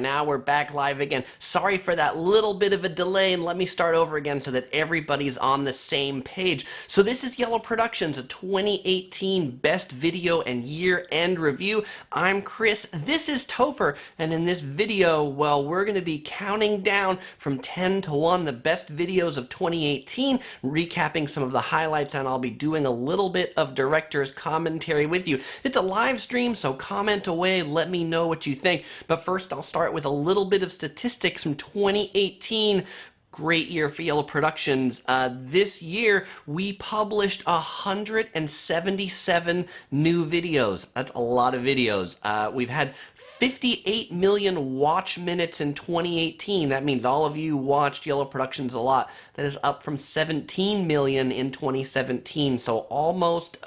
Now we're back live again. Sorry for that little bit of a delay, and let me start over again so that everybody's on the same page. So this is Yellow Productions, a 2018 Best Video and Year-End Review. I'm Chris, this is Topher, and in this video, well, we're going to be counting down from 10 to 1 the best videos of 2018, recapping some of the highlights, and I'll be doing a little bit of director's commentary with you. It's a live stream, so comment away, let me know what you think. But first, I'll start with a little bit of statistics from 2018. Great year for Yellow Productions. This year, we published 177 new videos. That's a lot of videos. We've had 58 million watch minutes in 2018. That means all of you watched Yellow Productions a lot. That is up from 17 million in 2017. So almost,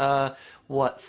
what,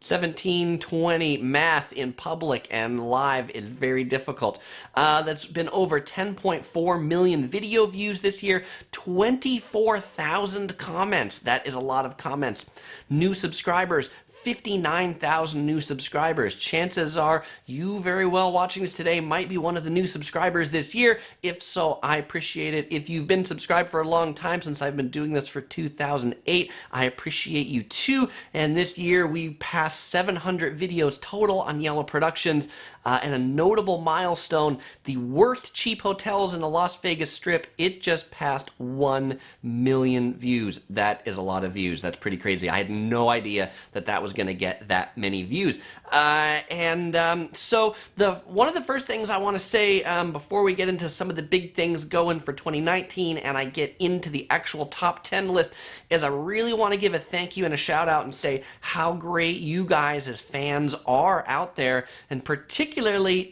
17, 20, math in public and live is very difficult. That's been over 10.4 million video views this year, 24,000 comments. That is a lot of comments. New subscribers, 59,000 new subscribers. Chances are you very well watching this today might be one of the new subscribers this year. If so, I appreciate it. If you've been subscribed for a long time, since I've been doing this for 2008, I appreciate you too. And this year we passed 700 videos total on Yellow Productions. And a notable milestone, the worst cheap hotels in the Las Vegas Strip, it just passed 1 million views. That is a lot of views. That's pretty crazy. I had no idea that that was going to get that many views. So one of the first things I want to say before we get into some of the big things going for 2019 and I get into the actual top 10 list is I really want to give a thank you and a shout out and say how great you guys as fans are out there, and particularly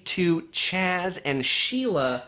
to Chas and Sheila.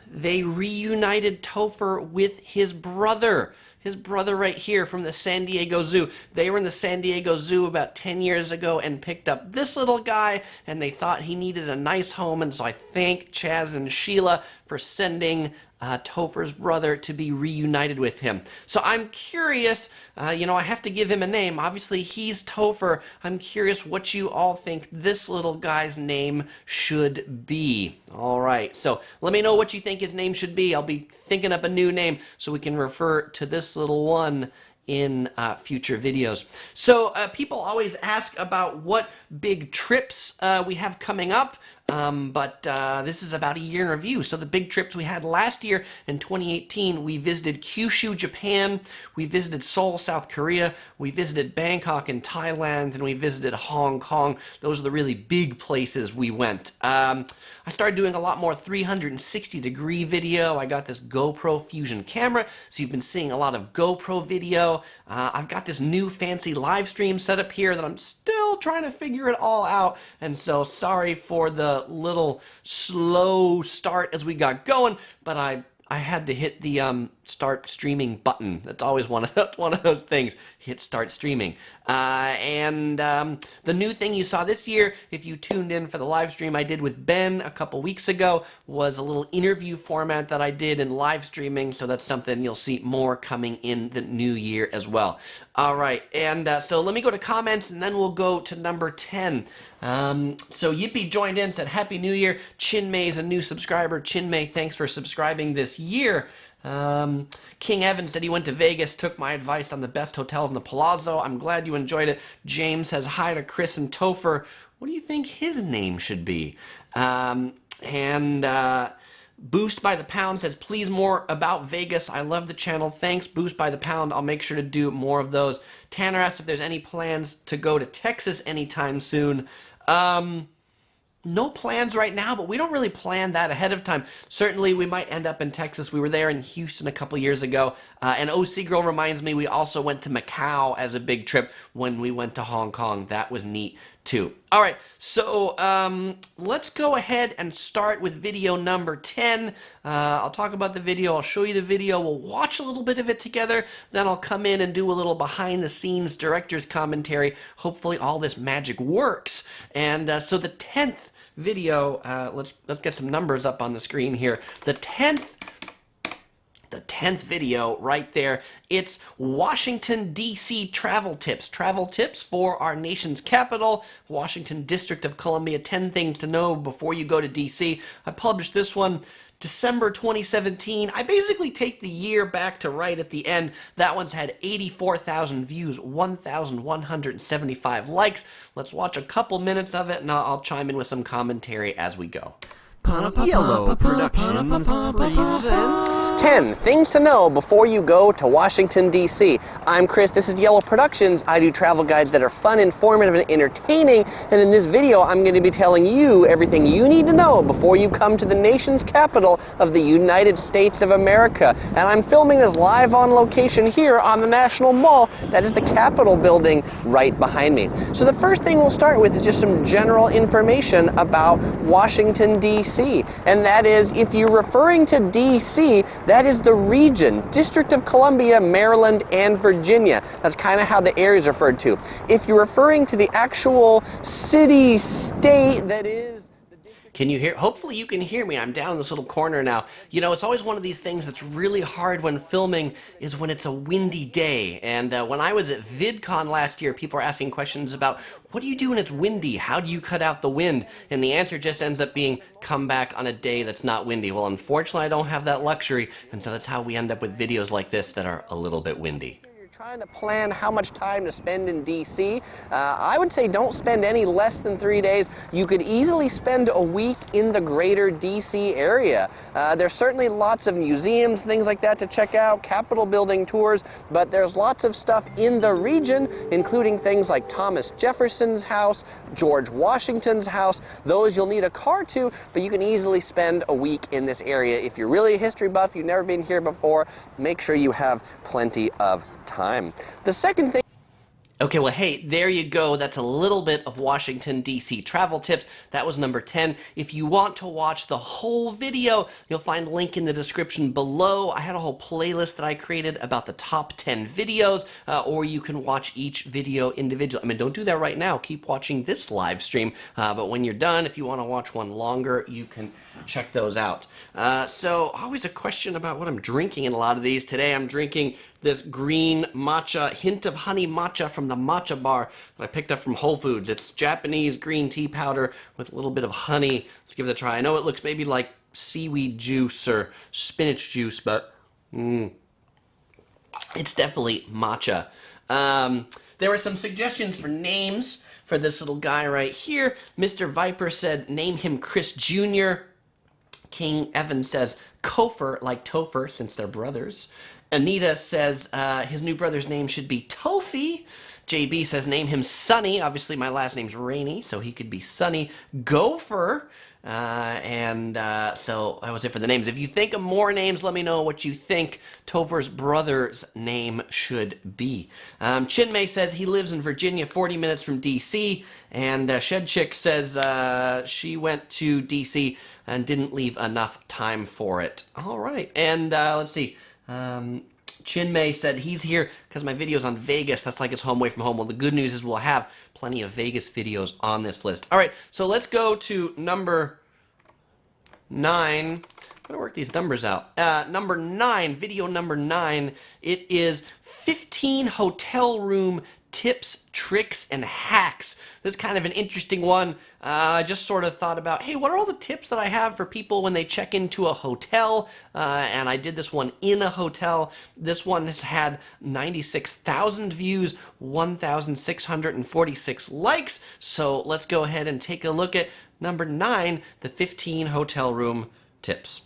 They reunited Topher with his brother. His brother right here from the San Diego Zoo. They were in the San Diego Zoo about 10 years ago and picked up this little guy, and they thought he needed a nice home, and so I thank Chas and Sheila for sending Topher's brother to be reunited with him. So I'm curious, I have to give him a name. Obviously, he's Topher. I'm curious what you all think this little guy's name should be. All right, so let me know what you think his name should be. I'll be thinking up a new name so we can refer to this little one in future videos. So people always ask about what big trips we have coming up. But this is about a year in review. So the big trips we had last year in 2018, we visited Kyushu, Japan, we visited Seoul, South Korea, we visited Bangkok in Thailand, and we visited Hong Kong. Those are the really big places we went. I started doing a lot more 360-degree video. I got this GoPro Fusion camera, so you've been seeing a lot of GoPro video. I've got this new fancy live stream set up here that I'm still trying to figure it all out, and so sorry for the little slow start as we got going, but I had to hit the start streaming button. That's always one of those things. Hit start streaming. The new thing you saw this year, if you tuned in for the live stream I did with Ben a couple weeks ago, was a little interview format that I did in live streaming, so that's something you'll see more coming in the new year as well. All right, and so let me go to comments, and then we'll go to number 10. So Yippee joined in, said Happy New Year. Chinmay is a new subscriber. Chinmay, thanks for subscribing this year. King Evan said he went to Vegas, took my advice on the best hotels in the Palazzo. I'm glad you enjoyed it. James says hi to Chris and Topher. What do you think his name should be? Boost by the Pound says, please more about Vegas. I love the channel. Thanks, Boost by the Pound. I'll make sure to do more of those. Tanner asks if there's any plans to go to Texas anytime soon. No plans right now, but we don't really plan that ahead of time. Certainly, we might end up in Texas. We were there in Houston a couple years ago. And OC Girl reminds me we also went to Macau as a big trip when we went to Hong Kong. That was neat, too. All right, so let's go ahead and start with video number 10. I'll talk about the video. I'll show you the video. We'll watch a little bit of it together. Then I'll come in and do a little behind-the-scenes director's commentary. Hopefully, all this magic works. And so the 10th video, let's get some numbers up on the screen here. The 10th the 10th video right there. It's Washington, D.C. travel tips. Travel tips for our nation's capital, Washington, District of Columbia. 10 things to know before you go to D.C. I published this one December 2017. I basically take the year back to right at the end. That one's had 84,000 views, 1,175 likes. Let's watch a couple minutes of it, and I'll chime in with some commentary as we go. Yellow Productions presents 10 things to know before you go to Washington, D.C. I'm Chris, this is Yellow Productions. I do travel guides that are fun, informative, and entertaining, and in this video I'm going to be telling you everything you need to know before you come to the nation's capital of the United States of America. And I'm filming this live on location here on the National Mall. That is the Capitol building right behind me. So the first thing we'll start with is just some general information about Washington, D.C. And that is, if you're referring to D.C., that is the region, District of Columbia, Maryland, and Virginia. That's kind of how the area is referred to. If you're referring to the actual city, state, that is... Can you hear? Hopefully you can hear me. I'm down in this little corner now. You know, it's always one of these things that's really hard when filming is when it's a windy day. And when I was at VidCon last year, people were asking questions about, what do you do when it's windy? How do you cut out the wind? And the answer just ends up being, come back on a day that's not windy. Well, unfortunately, I don't have that luxury. And so that's how we end up with videos like this that are a little bit windy. Trying to plan how much time to spend in D.C. I would say don't spend any less than 3 days. You could easily spend a week in the greater D.C. area. There's certainly lots of museums, things like that to check out, Capitol building tours, but there's lots of stuff in the region, including things like Thomas Jefferson's house, George Washington's house. Those you'll need a car to, but you can easily spend a week in this area. If you're really a history buff, you've never been here before, make sure you have plenty of time. The second thing... Okay, well, hey, there you go. That's a little bit of Washington, D.C. travel tips. That was number 10. If you want to watch the whole video, you'll find a link in the description below. I had a whole playlist that I created about the top 10 videos, or you can watch each video individually. I mean, don't do that right now. Keep watching this live stream, but when you're done, if you want to watch one longer, you can check those out. So, always a question about what I'm drinking in a lot of these. Today, I'm drinking this green matcha, hint of honey matcha from the matcha bar that I picked up from Whole Foods. It's Japanese green tea powder with a little bit of honey. Let's give it a try. I know it looks maybe like seaweed juice or spinach juice, but it's definitely matcha. There were some suggestions for names for this little guy right here. Mr. Viper said, name him Chris Jr. King Evan says, Kofer, like Topher, since they're brothers. Anita says his new brother's name should be Tofi. JB says name him Sunny. Obviously my last name's Rainey, so he could be Sunny. Gopher. So that was it for the names. If you think of more names, let me know what you think Topher's brother's name should be. Chinmay says he lives in Virginia, 40 minutes from D.C. And Shedchick says she went to D.C. and didn't leave enough time for it. All right, and let's see. Chinmay said he's here because my video's on Vegas. That's like his home away from home. Well, the good news is we'll have plenty of Vegas videos on this list. All right, so let's go to number 9. I'm going to work these numbers out. Number 9, video number 9, it is 15 hotel room tips, tricks, and hacks. This is kind of an interesting one. I just sort of thought about, hey, what are all the tips that I have for people when they check into a hotel? And I did this one in a hotel. This one has had 96,000 views, 1,646 likes. So let's go ahead and take a look at number 9, the 15 hotel room tips.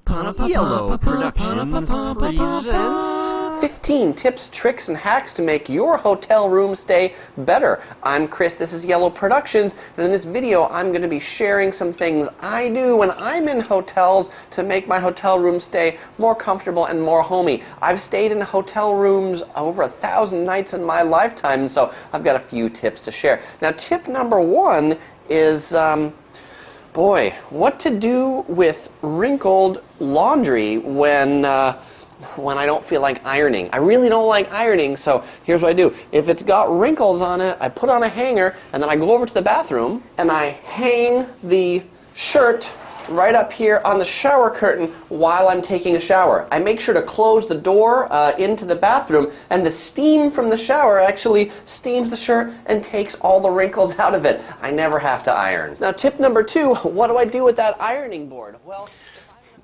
Yellow Productions presents 15 tips, tricks, and hacks to make your hotel room stay better. I'm Chris, this is Yellow Productions, and in this video I'm going to be sharing some things I do when I'm in hotels to make my hotel room stay more comfortable and more homey. I've stayed in hotel rooms over 1,000 nights in my lifetime, and so I've got a few tips to share. Now, tip number 1 is, boy, what to do with wrinkled laundry when I don't feel like ironing. I really don't like ironing, so here's what I do. If it's got wrinkles on it, I put on a hanger, and then I go over to the bathroom, and I hang the shirt right up here on the shower curtain while I'm taking a shower. I make sure to close the door into the bathroom, and the steam from the shower actually steams the shirt and takes all the wrinkles out of it. I never have to iron. Now, tip number 2, what do I do with that ironing board? Well,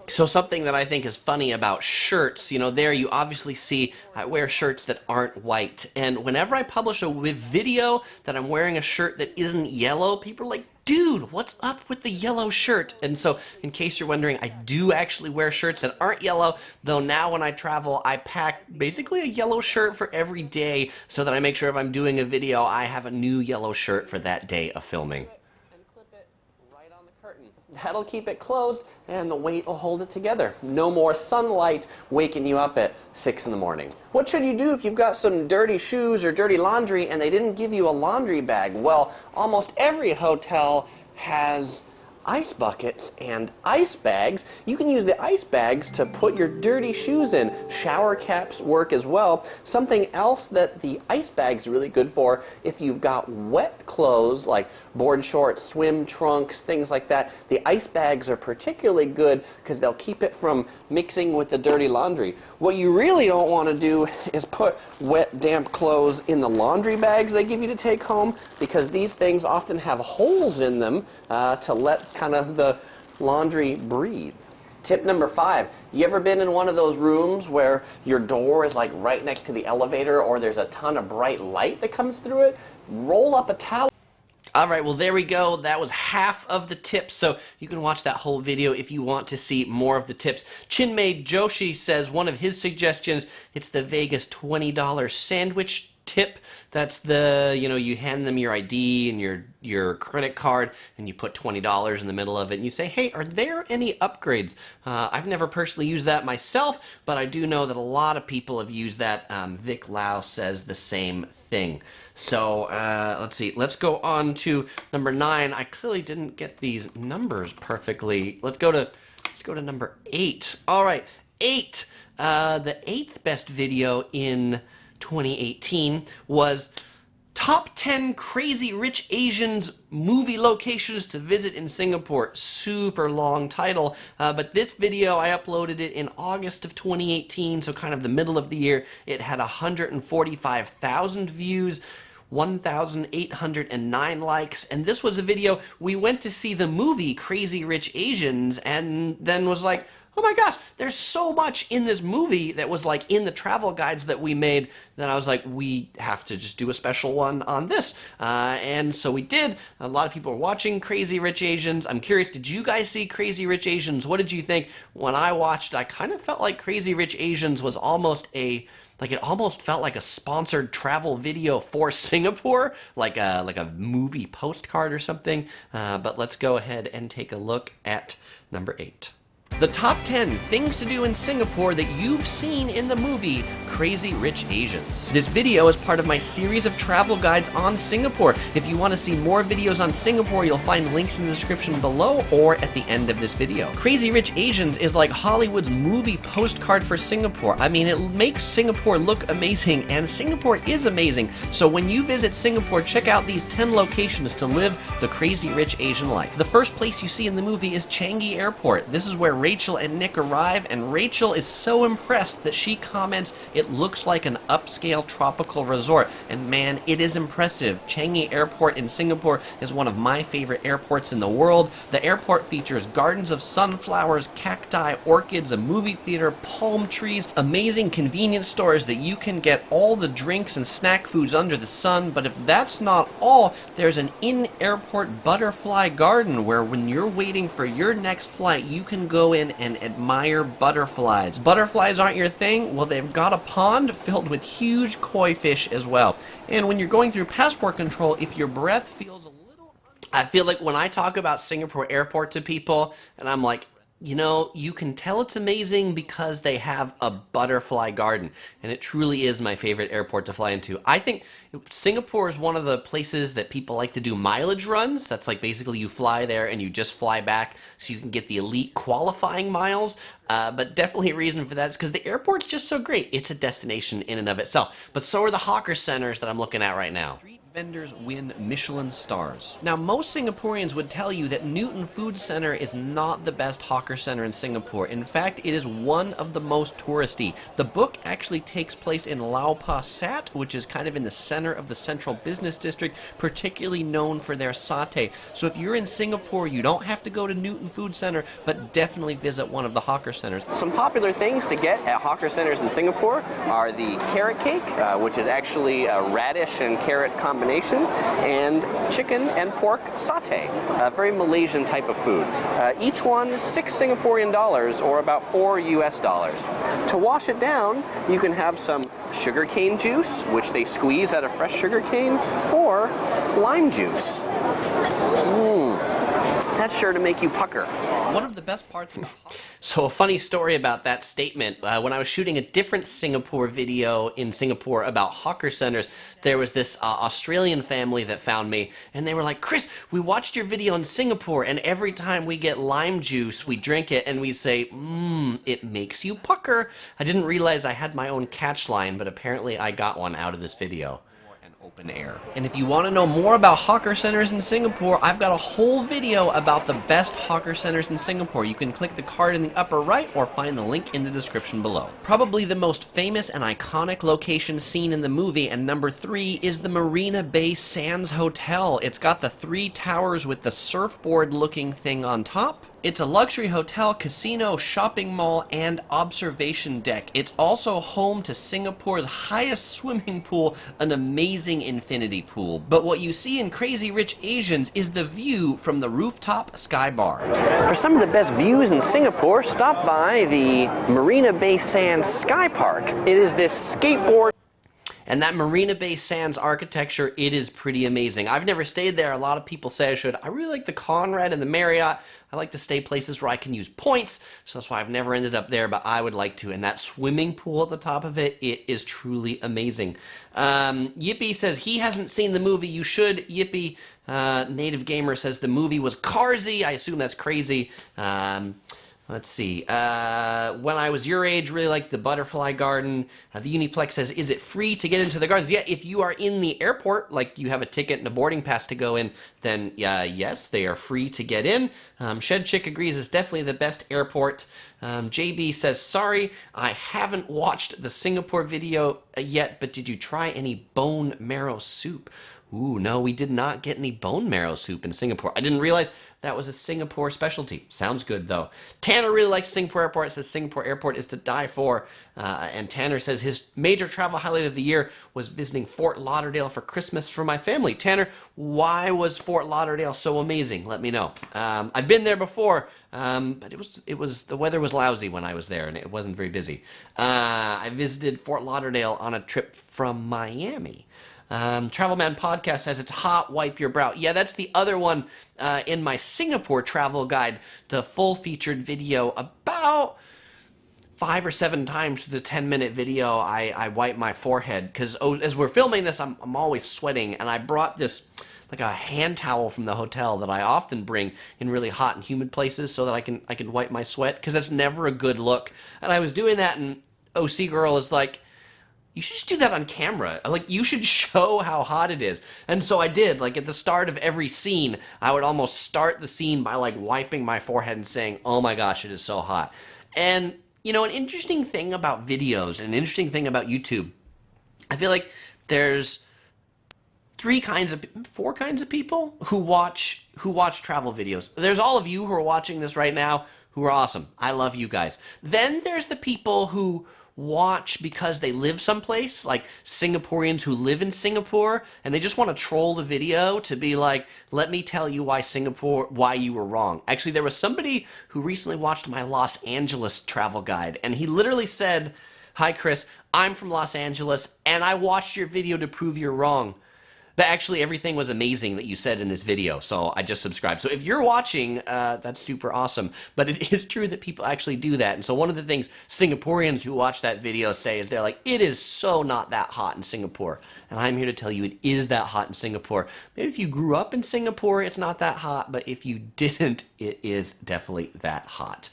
so something that I think is funny about shirts, there you obviously see I wear shirts that aren't white. And whenever I publish a video that I'm wearing a shirt that isn't yellow, people are like, dude, what's up with the yellow shirt? And so, in case you're wondering, I do actually wear shirts that aren't yellow, though now when I travel, I pack basically a yellow shirt for every day so that I make sure if I'm doing a video, I have a new yellow shirt for that day of filming. That'll keep it closed, and the weight will hold it together. No more sunlight waking you up at 6 in the morning. What should you do if you've got some dirty shoes or dirty laundry and they didn't give you a laundry bag? Well, almost every hotel has ice buckets and ice bags. You can use the ice bags to put your dirty shoes in. Shower caps work as well. Something else that the ice bag's really good for, if you've got wet clothes like board shorts, swim trunks, things like that, the ice bags are particularly good because they'll keep it from mixing with the dirty laundry. What you really don't want to do is put wet, damp clothes in the laundry bags they give you to take home, because these things often have holes in them to let kind of the laundry breathe. Tip number 5, you ever been in one of those rooms where your door is like right next to the elevator, or there's a ton of bright light that comes through it? Roll up a towel. Alright, well there we go. That was half of the tips, so you can watch that whole video if you want to see more of the tips. Chinmay Joshi says one of his suggestions, it's the Vegas $20 sandwich tip. That's the, you hand them your ID and your credit card, and you put $20 in the middle of it, and you say, hey, are there any upgrades? I've never personally used that myself, but I do know that a lot of people have used that. Vic Lau says the same thing. So let's see. Let's go on to number 9. I clearly didn't get these numbers perfectly. Let's go to number 8. All right, 8. The 8th best video in 2018 was Top 10 Crazy Rich Asians movie locations to visit in Singapore. Super long title, but this video, I uploaded it in August of 2018, so kind of the middle of the year. It had 145,000 views, 1,809 likes, and this was a video we went to see the movie Crazy Rich Asians, and then was like, oh my gosh, there's so much in this movie that was like in the travel guides that we made, that I was like, we have to just do a special one on this. And so we did. A lot of people are watching Crazy Rich Asians. I'm curious, did you guys see Crazy Rich Asians? What did you think? When I watched, I kind of felt like Crazy Rich Asians was almost it almost felt like a sponsored travel video for Singapore, like a movie postcard or something. But let's go ahead and take a look at number 8. The top 10 things to do in Singapore that you've seen in the movie Crazy Rich Asians. This video is part of my series of travel guides on Singapore. If you want to see more videos on Singapore, you'll find links in the description below or at the end of this video. Crazy Rich Asians is like Hollywood's movie postcard for Singapore. I mean, it makes Singapore look amazing, and Singapore is amazing. So when you visit Singapore, check out these 10 locations to live the Crazy Rich Asian life. The first place you see in the movie is Changi Airport. This is where Rachel and Nick arrive, and Rachel is so impressed that she comments, it looks like an upscale tropical resort. And man, it is impressive. Changi Airport in Singapore is one of my favorite airports in the world. The airport features gardens of sunflowers, cacti, orchids, a movie theater, palm trees, amazing convenience stores that you can get all the drinks and snack foods under the sun. But if that's not all, there's an in-airport butterfly garden where when you're waiting for your next flight, you can go in and admire butterflies. Butterflies aren't your thing? Well, they've got a pond filled with huge koi fish as well. And when you're going through passport control, if your breath feels a little... I feel like when I talk about Singapore Airport to people, and I'm like, you can tell it's amazing because they have a butterfly garden, and it truly is my favorite airport to fly into. I think Singapore is one of the places that people like to do mileage runs. That's like basically you fly there and you just fly back so you can get the elite qualifying miles. But definitely a reason for that is because the airport's just so great. It's a destination in and of itself. But so are the hawker centers that I'm looking at right now. Vendors win Michelin stars. Now, most Singaporeans would tell you that Newton Food Center is not the best hawker center in Singapore. In fact, it is one of the most touristy. The book actually takes place in Lau Pa Sat, which is kind of in the center of the central business district, particularly known for their satay. So if you're in Singapore, you don't have to go to Newton Food Center, but definitely visit one of the hawker centers. Some popular things to get at hawker centers in Singapore are the carrot cake, which is actually a radish and carrot combination, and chicken and pork satay, a very Malaysian type of food. Each one 6 Singaporean dollars, or about $4 US. To wash it down, you can have some sugarcane juice, which they squeeze out of fresh sugarcane, or lime juice. That's sure to make you pucker. One of the best parts about So a funny story about that statement, when I was shooting a different Singapore video in Singapore about hawker centers, there was this Australian family that found me, and they were like, Chris, we watched your video in Singapore, and every time we get lime juice, we drink it, and we say, it makes you pucker. I didn't realize I had my own catch line, but apparently I got one out of this video. Open air. And if you want to know more about hawker centers in Singapore, I've got a whole video about the best hawker centers in Singapore. You can click the card in the upper right or find the link in the description below. Probably the most famous and iconic location seen in the movie, and number 3 is the Marina Bay Sands Hotel. It's got the 3 towers with the surfboard looking thing on top. It's a luxury hotel, casino, shopping mall, and observation deck. It's also home to Singapore's highest swimming pool, an amazing infinity pool. But what you see in Crazy Rich Asians is the view from the rooftop sky bar. For some of the best views in Singapore, stop by the Marina Bay Sands Sky Park. It is this skateboard. And that Marina Bay Sands architecture, it is pretty amazing. I've never stayed there. A lot of people say I should. I really like the Conrad and the Marriott. I like to stay places where I can use points, so that's why I've never ended up there, but I would like to. And that swimming pool at the top of it, it is truly amazing. Yippee says he hasn't seen the movie. You should. Yippee. Native Gamer says the movie was carsy. I assume that's crazy. Let's see. When I was your age, really liked the Butterfly Garden. The Uniplex says, is it free to get into the gardens? Yeah, if you are in the airport, like you have a ticket and a boarding pass to go in, then yes, they are free to get in. Shed Chick agrees it's definitely the best airport. JB says, sorry, I haven't watched the Singapore video yet, but did you try any bone marrow soup? Ooh, no, we did not get any bone marrow soup in Singapore. I didn't realize that was a Singapore specialty. Sounds good, though. Tanner really likes Singapore Airport. Says Singapore Airport is to die for. And Tanner says his major travel highlight of the year was visiting Fort Lauderdale for Christmas for my family. Tanner, why was Fort Lauderdale so amazing? Let me know. I've been there before, but it was the weather was lousy when I was there, and it wasn't very busy. I visited Fort Lauderdale on a trip from Miami. Travelman Podcast says it's hot, wipe your brow. Yeah, that's the other one in my Singapore travel guide, the full featured video. About 5 or 7 times through the 10-minute video, I wipe my forehead because as we're filming this, I'm always sweating, and I brought this like a hand towel from the hotel that I often bring in really hot and humid places so that I can wipe my sweat, because that's never a good look. And I was doing that, and OC Girl is like, you should just do that on camera. Like, you should show how hot it is. And so I did. Like, at the start of every scene, I would almost start the scene by, like, wiping my forehead and saying, oh my gosh, it is so hot. And, you know, an interesting thing about videos, an interesting thing about YouTube, I feel like there's 4 kinds of people who watch travel videos. There's all of you who are watching this right now who are awesome. I love you guys. Then there's the people who watch because they live someplace, like Singaporeans who live in Singapore, and they just want to troll the video to be like, let me tell you why you were wrong. Actually, there was somebody who recently watched my Los Angeles travel guide, and he literally said, hi Chris, I'm from Los Angeles, and I watched your video to prove you're wrong. But actually, everything was amazing that you said in this video, so I just subscribed. So if you're watching, that's super awesome. But it is true that people actually do that. And so one of the things Singaporeans who watch that video say is they're like, it is so not that hot in Singapore. And I'm here to tell you it is that hot in Singapore. Maybe if you grew up in Singapore, it's not that hot. But if you didn't, it is definitely that hot.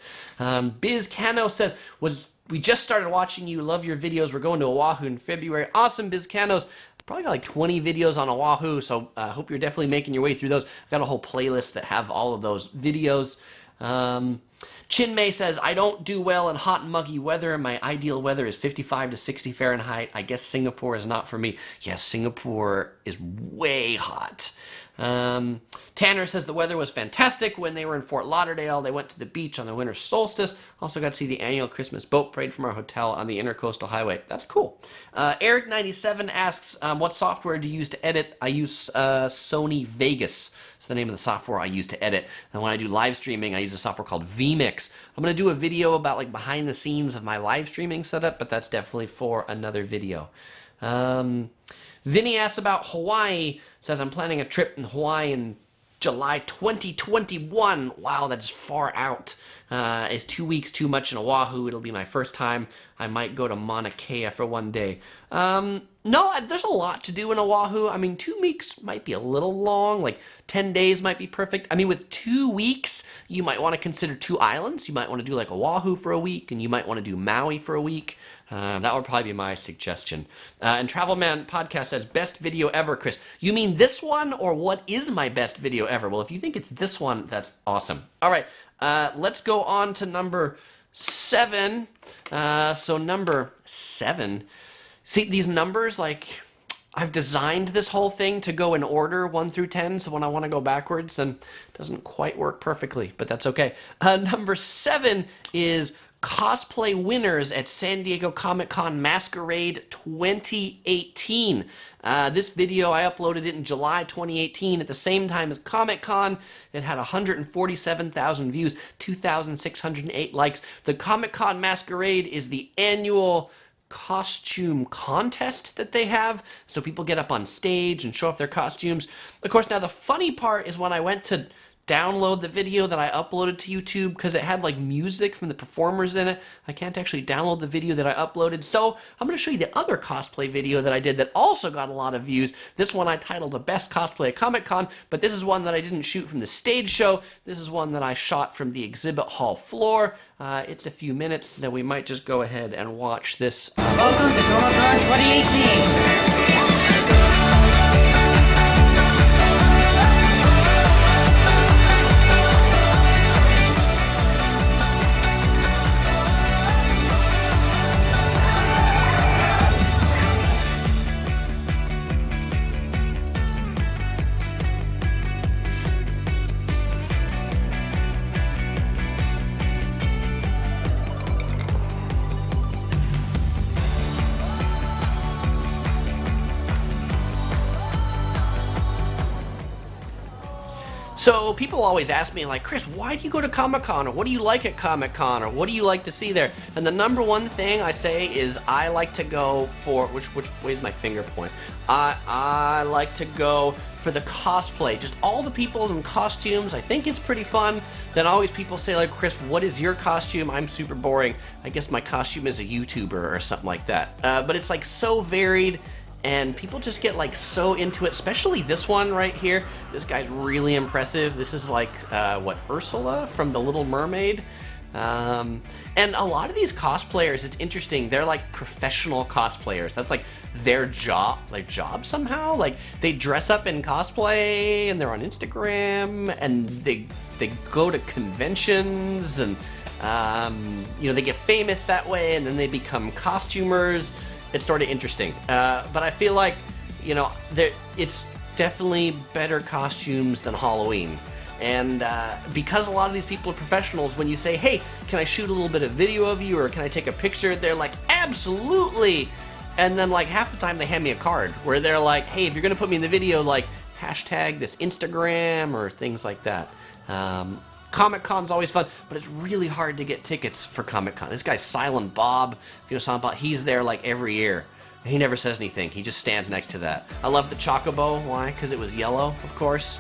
Biz Cano says, we just started watching you. Love your videos. We're going to Oahu in February. Awesome, Biz Canos. Probably got like 20 videos on Oahu, so I hope you're definitely making your way through those. I've got a whole playlist that have all of those videos. Chinmay says, I don't do well in hot and muggy weather. My ideal weather is 55 to 60 Fahrenheit. I guess Singapore is not for me. Yes, Singapore is way hot. Tanner says the weather was fantastic when they were in Fort Lauderdale. They went to the beach on the winter solstice. Also got to see the annual Christmas boat parade from our hotel on the Intercoastal Highway. That's cool. Eric97 asks, what software do you use to edit? I use Sony Vegas. It's the name of the software I use to edit. And when I do live streaming, I use a software called VMix. I'm going to do a video about like behind the scenes of my live streaming setup, but that's definitely for another video. Vinny asks about Hawaii, says I'm planning a trip in Hawaii in July 2021. Wow, that's far out. Is 2 weeks too much in Oahu? It'll be my first time. I might go to Mauna Kea for one day. No, there's a lot to do in Oahu. I mean, 2 weeks might be a little long. Like 10 days might be perfect. I mean, with 2 weeks, you might want to consider 2 islands. You might want to do like Oahu for a week, and you might want to do Maui for a week. That would probably be my suggestion. And Travelman Podcast says, best video ever, Chris. You mean this one, or what is my best video ever? Well, if you think it's this one, that's awesome. All right, let's go on to number 7. So number 7. See, these numbers, like, I've designed this whole thing to go in order 1 through 10, so when I want to go backwards, then it doesn't quite work perfectly, but that's okay. Number 7 is cosplay winners at San Diego Comic-Con Masquerade 2018. This video, I uploaded it in July 2018 at the same time as Comic-Con. It had 147,000 views, 2,608 likes. The Comic-Con Masquerade is the annual costume contest that they have, so people get up on stage and show off their costumes. Of course, now the funny part is when I went to download the video that I uploaded to YouTube, because it had like music from the performers in it, I can't actually download the video that I uploaded. So I'm going to show you the other cosplay video that I did that also got a lot of views. This one I titled The Best Cosplay at Comic-Con, but this is one that I didn't shoot from the stage show. This is one that I shot from the exhibit hall floor. It's a few minutes, so we might just go ahead and watch this. Welcome to Comic-Con 2018. So people always ask me, like, Chris, why do you go to Comic-Con? Or what do you like at Comic-Con? Or what do you like to see there? And the number one thing I say is I like to go for, which way's my finger point? I like to go for the cosplay. Just all the people in costumes. I think it's pretty fun. Then always people say, like, Chris, what is your costume? I'm super boring. I guess my costume is a YouTuber or something like that. But it's like so varied. And people just get like so into it, especially this one right here. This guy's really impressive. This is like, what, Ursula from The Little Mermaid? And a lot of these cosplayers, it's interesting, they're like professional cosplayers. That's like their job somehow. Like they dress up in cosplay and they're on Instagram and they go to conventions and, you know, they get famous that way and then they become costumers. It's sort of interesting, but I feel like, you know, it's definitely better costumes than Halloween. And because a lot of these people are professionals, when you say, hey, can I shoot a little bit of video of you or can I take a picture? They're like, absolutely. And then like half the time they hand me a card where they're like, hey, if you're going to put me in the video, like hashtag this Instagram or things like that. Comic-Con's always fun, but it's really hard to get tickets for Comic-Con. This guy's Silent Bob, if you know Silent Bob, he's there like every year. He never says anything. He just stands next to that. I love the Chocobo. Why? Because it was yellow, of course.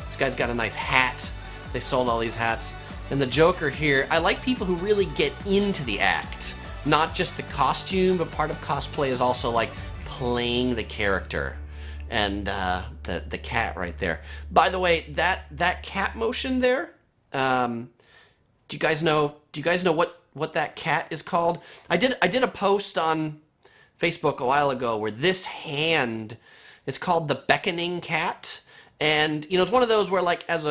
This guy's got a nice hat. They sold all these hats. And the Joker here, I like people who really get into the act. Not just the costume, but part of cosplay is also like playing the character. And the cat right there. By the way, that cat motion there, do you guys know what that cat is called? I did a post on Facebook a while ago where this hand, it's called the beckoning cat. And you know, it's one of those where, like, as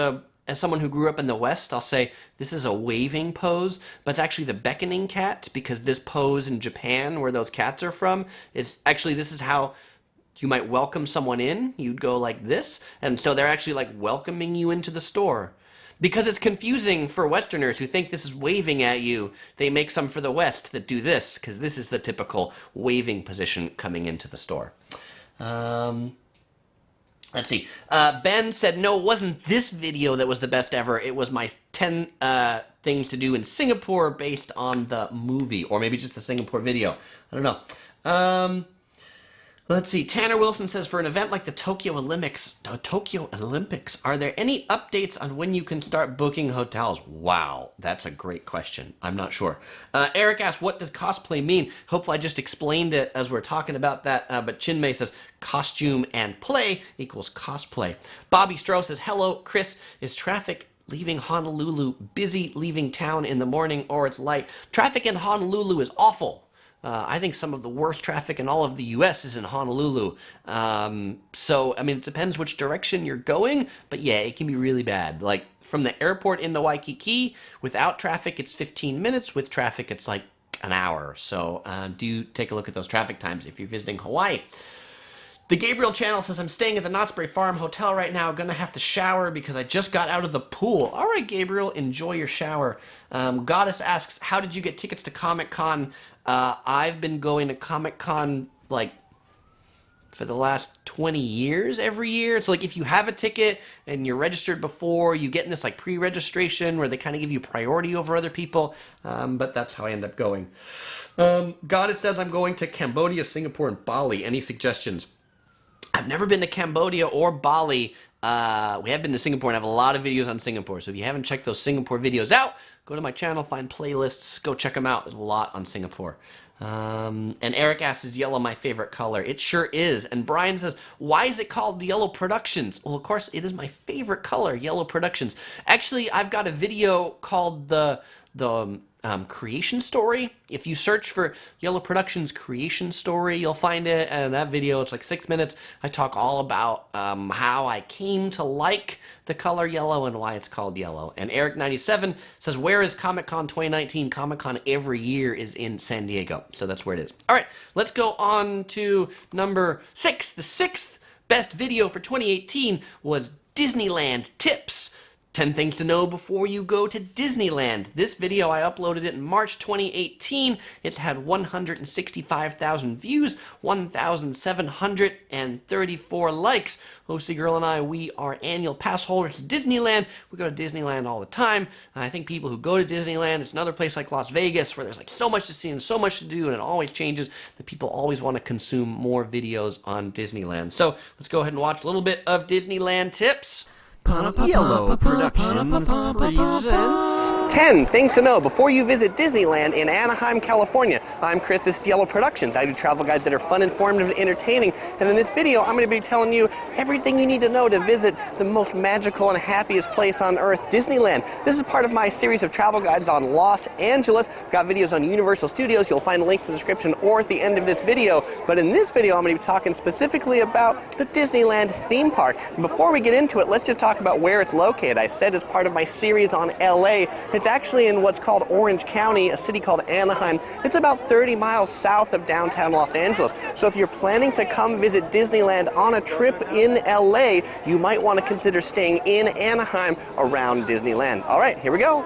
someone who grew up in the West, I'll say this is a waving pose, but it's actually the beckoning cat, because this pose in Japan, where those cats are from, is actually, this is how you might welcome someone in. You'd go like this, and so they're actually like welcoming you into the store. Because it's confusing for Westerners who think this is waving at you, they make some for the West that do this, because this is the typical waving position coming into the store. Let's see. Ben said, no, it wasn't this video that was the best ever. It was my 10 things to do in Singapore based on the movie, or maybe just the Singapore video. I don't know. Let's see. Tanner Wilson says, for an event like the Tokyo Olympics, are there any updates on when you can start booking hotels? Wow, that's a great question. I'm not sure. Eric asks, what does cosplay mean? Hopefully I just explained it as we're talking about that, but Chinmay says, costume and play equals cosplay. Bobby Stroh says, hello, Chris, is traffic leaving Honolulu busy leaving town in the morning, or it's light? Traffic in Honolulu is awful. I think some of the worst traffic in all of the U.S. is in Honolulu. So, I mean, it depends which direction you're going, but yeah, it can be really bad. Like, from the airport into Waikiki, without traffic, it's 15 minutes. With traffic, it's like an hour. So, do take a look at those traffic times if you're visiting Hawaii. The Gabriel channel says, I'm staying at the Knott's Berry Farm Hotel right now. Gonna have to shower because I just got out of the pool. All right, Gabriel, enjoy your shower. Goddess asks, how did you get tickets to Comic-Con? I've been going to Comic-Con, like, for the last 20 years every year. It's like if you have a ticket and you're registered before, you get in this, like, pre-registration where they kind of give you priority over other people. But that's how I end up going. Goddess says, I'm going to Cambodia, Singapore, and Bali. Any suggestions? I've never been to Cambodia or Bali. We have been to Singapore and have a lot of videos on Singapore. So if you haven't checked those Singapore videos out, go to my channel, find playlists, go check them out. There's a lot on Singapore. And Eric asks, is yellow my favorite color? It sure is. And Brian says, why is it called Yellow Productions? Well, of course, it is my favorite color, Yellow Productions. Actually, I've got a video called the creation story. If you search for Yellow Productions creation story, you'll find it. And that video, it's like 6 minutes. I talk all about how I came to like the color yellow and why it's called yellow. And Eric97 says, where is Comic-Con 2019? Comic-Con every year is in San Diego. So that's where it is. All right, let's go on to number 6. The 6th best video for 2018 was Disneyland Tips. 10 things to know before you go to Disneyland. This video, I uploaded it in March 2018. It's had 165,000 views, 1,734 likes. Hosty Girl and I, we are annual pass holders to Disneyland. We go to Disneyland all the time. And I think people who go to Disneyland, it's another place like Las Vegas where there's like so much to see and so much to do, and it always changes, that people always want to consume more videos on Disneyland. So let's go ahead and watch a little bit of Disneyland Tips. Yellow Productions presents 10 things to know before you visit Disneyland in Anaheim, California. I'm Chris, this is Yellow Productions. I do travel guides that are fun, informative, and entertaining. And in this video, I'm going to be telling you everything you need to know to visit the most magical and happiest place on earth, Disneyland. This is part of my series of travel guides on Los Angeles. I've got videos on Universal Studios. You'll find links in the description or at the end of this video. But in this video, I'm going to be talking specifically about the Disneyland theme park. And before we get into it, let's just talk about where it's located. I said as part of my series on LA, it's actually in what's called Orange County, a city called Anaheim. It's about 30 miles south of downtown Los Angeles. So if you're planning to come visit Disneyland on a trip in LA, you might want to consider staying in Anaheim around Disneyland. All right, here we go.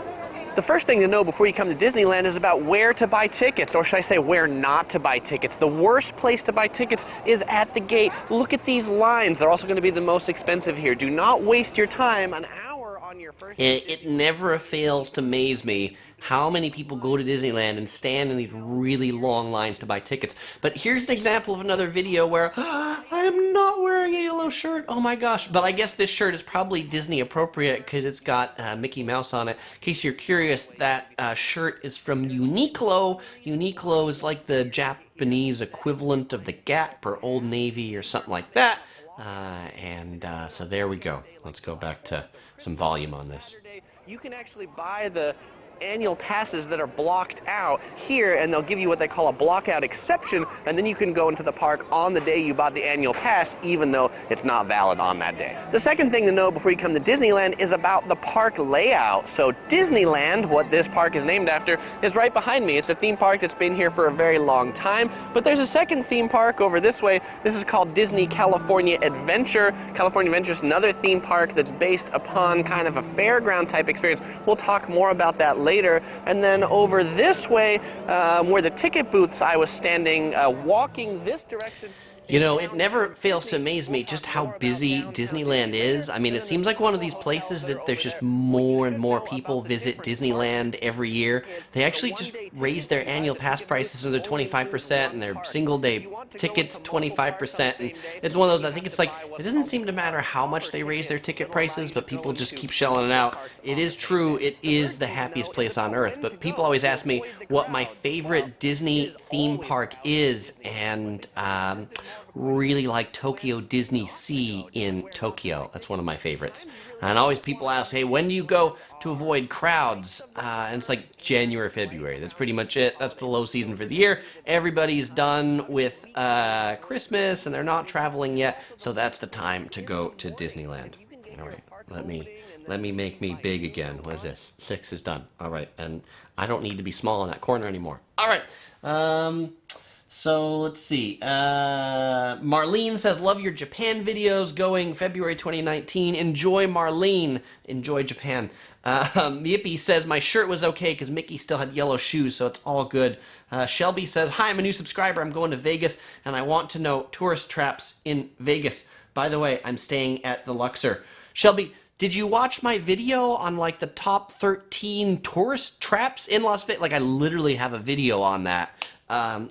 The first thing to know before you come to Disneyland is about where to buy tickets, or should I say where not to buy tickets. The worst place to buy tickets is at the gate. Look at these lines. They're also going to be the most expensive here. Do not waste your time an hour on your It never fails to amaze me how many people go to Disneyland and stand in these really long lines to buy tickets. But here's an example of another video where I'm not wearing a yellow shirt. Oh my gosh. But I guess this shirt is probably Disney appropriate because it's got Mickey Mouse on it. In case you're curious, that shirt is from Uniqlo. Uniqlo is like the Japanese equivalent of the Gap or Old Navy or something like that. So there we go. Let's go back to some volume on this. You can actually buy the annual passes that are blocked out here, and they'll give you what they call a blockout exception, and then you can go into the park on the day you bought the annual pass, even though it's not valid on that day. The second thing to know before you come to Disneyland is about the park layout. So Disneyland, what this park is named after, is right behind me. It's a theme park that's been here for a very long time, but there's a second theme park over this way. This is called Disney California Adventure. California Adventure is another theme park that's based upon kind of a fairground type experience. We'll talk more about that later. And then over this way, where the ticket booths I was standing, walking this direction. You know, it never fails to amaze me just how busy Disneyland is. I mean, it seems like one of these places that there's just more and more people visit Disneyland every year. They actually just raise their annual pass prices another 25% and their single day tickets 25%. And it's one of those, I think it's like, it doesn't seem to matter how much they raise their ticket prices, but people just keep shelling it out. It is true, it is the happiest place on earth, but people always ask me what my favorite Disney theme park is, and really like Tokyo Disney Sea in Tokyo. That's one of my favorites. And always people ask, hey, when do you go to avoid crowds? And it's like January, February. That's pretty much it. That's the low season for the year. Everybody's done with Christmas and they're not traveling yet, so that's the time to go to Disneyland. All right, let me make me big again. What is this? 6 is done. All right, and I don't need to be small in that corner anymore. All right. So let's see. Marlene says, love your Japan videos going February 2019. Enjoy, Marlene. Enjoy Japan. Yippee says, my shirt was okay because Mickey still had yellow shoes, so it's all good. Shelby says, hi, I'm a new subscriber. I'm going to Vegas, and I want to know tourist traps in Vegas. By the way, I'm staying at the Luxor. Shelby, did you watch my video on like the top 13 tourist traps in Las Vegas? Like, I literally have a video on that.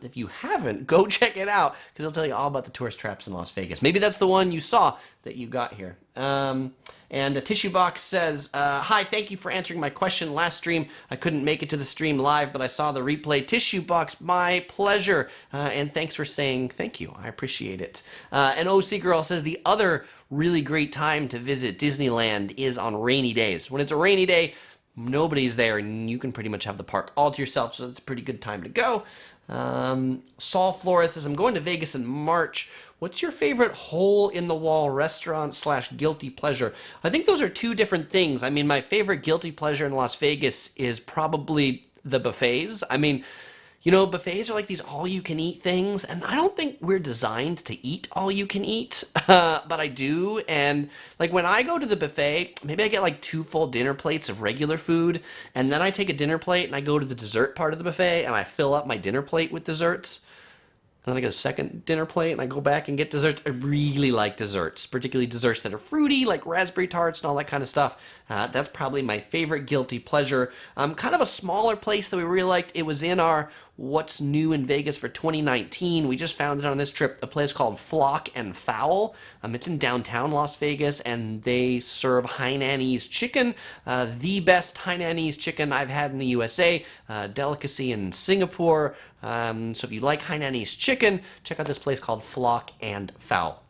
If you haven't, go check it out, because it'll tell you all about the tourist traps in Las Vegas. Maybe that's the one you saw that you got here. And a Tissue Box says, hi, thank you for answering my question last stream. I couldn't make it to the stream live, but I saw the replay. Tissue Box, my pleasure. And thanks for saying thank you. I appreciate it. And OC Girl says, the other really great time to visit Disneyland is on rainy days. When it's a rainy day, nobody's there, and you can pretty much have the park all to yourself, so it's a pretty good time to go. Saul Flores says, I'm going to Vegas in March. What's your favorite hole-in-the-wall restaurant / guilty pleasure? I think those are two different things. I mean, my favorite guilty pleasure in Las Vegas is probably the buffets. I mean, you know, buffets are like these all-you-can-eat things, and I don't think we're designed to eat all-you-can-eat, but I do, and like when I go to the buffet, maybe I get like 2 full dinner plates of regular food, and then I take a dinner plate and I go to the dessert part of the buffet, and I fill up my dinner plate with desserts. And then I get a second dinner plate and I go back and get desserts. I really like desserts, particularly desserts that are fruity, like raspberry tarts and all that kind of stuff. That's probably my favorite guilty pleasure. Kind of a smaller place that we really liked. It was in our What's New in Vegas for 2019. We just found it on this trip, a place called Flock and Fowl. It's in downtown Las Vegas, and they serve Hainanese chicken, the best Hainanese chicken I've had in the USA, delicacy in Singapore. So if you like Hainanese chicken, check out this place called Flock and Fowl.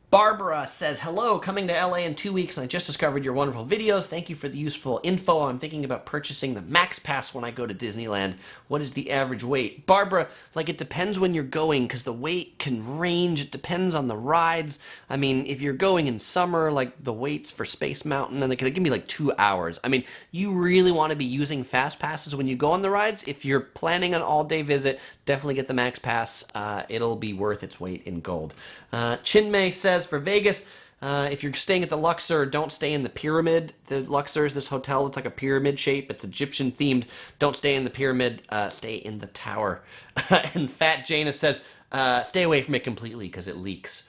Barbara says, hello, coming to LA in 2 weeks, and I just discovered your wonderful videos. Thank you for the useful info. I'm thinking about purchasing the Max Pass when I go to Disneyland. What is the average wait? Barbara, like, it depends when you're going, because the wait can range. It depends on the rides. I mean, if you're going in summer, like the waits for Space Mountain, and they can be like 2 hours. I mean, you really want to be using Fast Passes when you go on the rides. If you're planning an all-day visit, definitely get the Max Pass. It'll be worth its weight in gold. Chinmay says, for Vegas, if you're staying at the Luxor, don't stay in the pyramid. The Luxor is this hotel that's like a pyramid shape. It's Egyptian themed. Don't stay in the pyramid. Stay in the tower. And Fat Jana says, stay away from it completely because it leaks.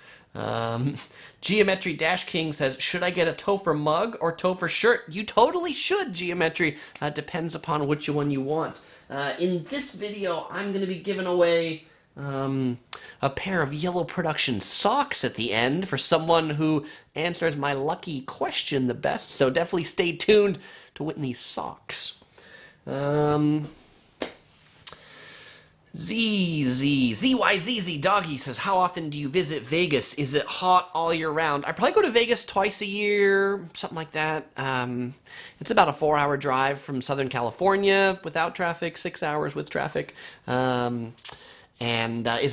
Geometry Dash King says, should I get a Topher mug or Topher shirt? You totally should, Geometry. Depends upon which one you want. In this video, I'm going to be giving away a pair of Yellow Production socks at the end for someone who answers my lucky question the best. So definitely stay tuned to win these socks. ZYZZ Doggy says, how often do you visit Vegas? Is it hot all year round? I probably go to Vegas twice a year, something like that. It's about a 4-hour drive from Southern California without traffic, 6 hours with traffic. Is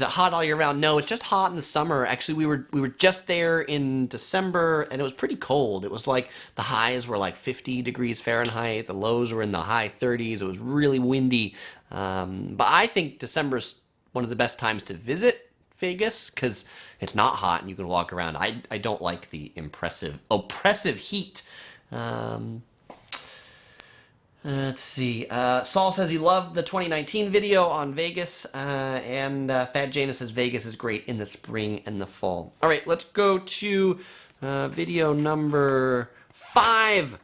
it hot all year round? No, it's just hot in the summer. Actually, we were just there in December, and it was pretty cold. It was like the highs were like 50 degrees Fahrenheit. The lows were in the high 30s. It was really windy. But I think December's one of the best times to visit Vegas because it's not hot and you can walk around. I don't like the oppressive heat. Let's see. Saul says he loved the 2019 video on Vegas, and Fat Jana says Vegas is great in the spring and the fall. All right, let's go to video number 5,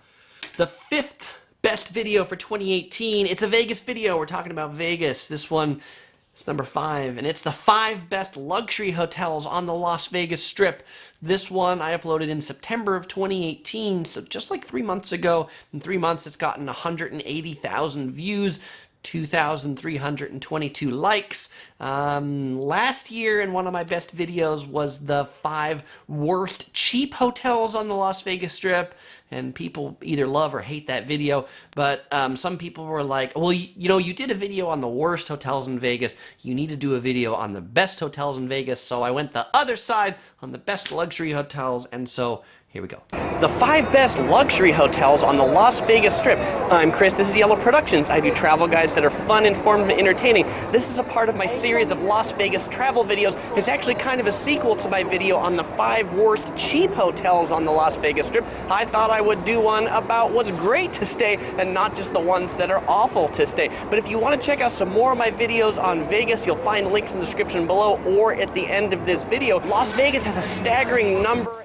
the 5th best video for 2018. It's a Vegas video. We're talking about Vegas. This one is number 5, and it's the 5 best luxury hotels on the Las Vegas Strip. This one I uploaded in September of 2018, so just like 3 months ago. In 3 months, it's gotten 180,000 views, 2,322 likes. Last year, in one of my best videos, was the 5 worst cheap hotels on the Las Vegas Strip, and people either love or hate that video. But some people were like, well, you know, you did a video on the worst hotels in Vegas. You need to do a video on the best hotels in Vegas. So I went the other side on the best luxury hotels, and so here we go. The 5 best luxury hotels on the Las Vegas Strip. I'm Chris, this is Yellow Productions. I do travel guides that are fun, informed, and entertaining. This is a part of my series of Las Vegas travel videos. It's actually kind of a sequel to my video on the 5 worst cheap hotels on the Las Vegas Strip. I thought I would do one about what's great to stay and not just the ones that are awful to stay. But if you want to check out some more of my videos on Vegas, you'll find links in the description below or at the end of this video. Las Vegas has a staggering number.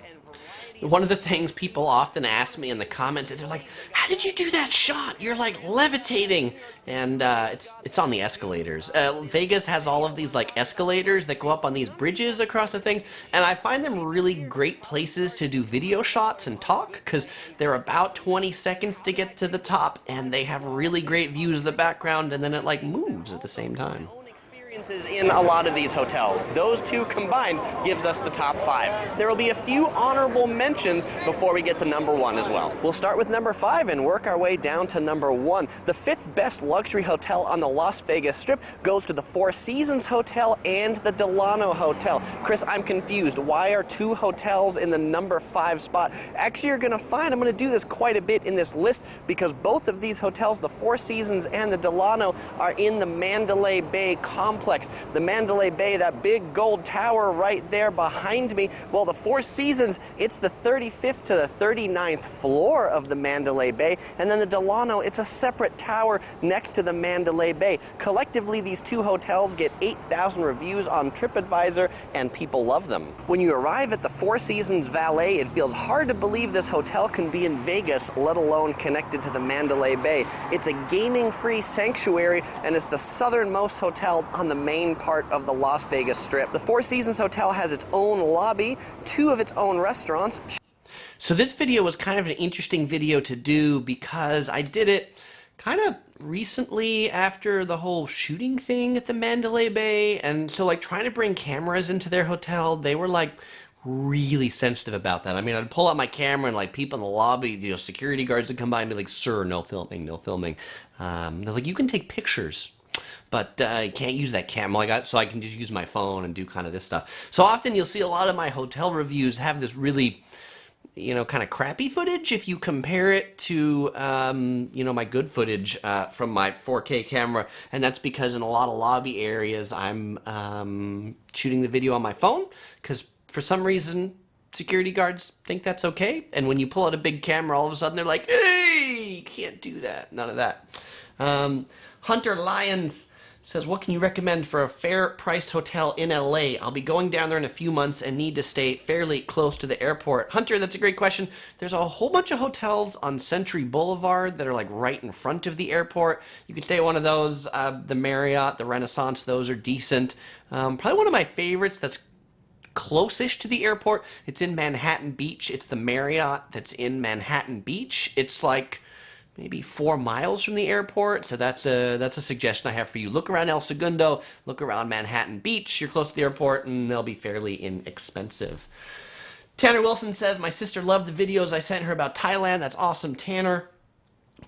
One of the things people often ask me in the comments is, they're like, how did you do that shot? You're like levitating. And it's on the escalators. Vegas has all of these like escalators that go up on these bridges across the thing. And I find them really great places to do video shots and talk because they're about 20 seconds to get to the top. And they have really great views of the background, and then it like moves at the same time. In a lot of these hotels. Those two combined gives us the top 5. There will be a few honorable mentions before we get to number 1 as well. We'll start with number 5 and work our way down to number 1. The 5th best luxury hotel on the Las Vegas Strip goes to the Four Seasons Hotel and the Delano Hotel. Chris, I'm confused. Why are 2 hotels in the number 5 spot? Actually, you're going to find I'm going to do this quite a bit in this list because both of these hotels, the Four Seasons and the Delano, are in the Mandalay Bay complex. The Mandalay Bay, that big gold tower right there behind me, well, the Four Seasons, it's the 35th to the 39th floor of the Mandalay Bay, and then the Delano, it's a separate tower next to the Mandalay Bay. Collectively, these 2 hotels get 8,000 reviews on TripAdvisor, and people love them. When you arrive at the Four Seasons Valet, it feels hard to believe this hotel can be in Vegas, let alone connected to the Mandalay Bay. It's a gaming-free sanctuary, and it's the southernmost hotel on the main part of the Las Vegas Strip. The Four Seasons Hotel has its own lobby, 2 of its own restaurants. So this video was kind of an interesting video to do because I did it kind of recently after the whole shooting thing at the Mandalay Bay, and so like trying to bring cameras into their hotel, they were like really sensitive about that. I mean, I'd pull out my camera and like people in the lobby, you know, security guards would come by and be like, sir, no filming, no filming. They're like, you can take pictures, but I can't use that camera, so I can just use my phone and do kind of this stuff. So often you'll see a lot of my hotel reviews have this really, you know, kind of crappy footage if you compare it to, you know, my good footage from my 4K camera. And that's because in a lot of lobby areas, I'm shooting the video on my phone because for some reason, security guards think that's okay. And when you pull out a big camera, all of a sudden they're like, hey, you can't do that. None of that. Hunter Lyons Says, what can you recommend for a fair-priced hotel in LA? I'll be going down there in a few months and need to stay fairly close to the airport. Hunter, that's a great question. There's a whole bunch of hotels on Century Boulevard that are like right in front of the airport. You can stay at one of those. The Marriott, the Renaissance, those are decent. Probably one of my favorites that's close-ish to the airport. It's in Manhattan Beach. It's the Marriott that's in Manhattan Beach. It's like maybe 4 miles from the airport, so that's a suggestion I have for you. Look around El Segundo, look around Manhattan Beach, you're close to the airport, and they'll be fairly inexpensive. Tanner Wilson says, my sister loved the videos I sent her about Thailand. That's awesome, Tanner.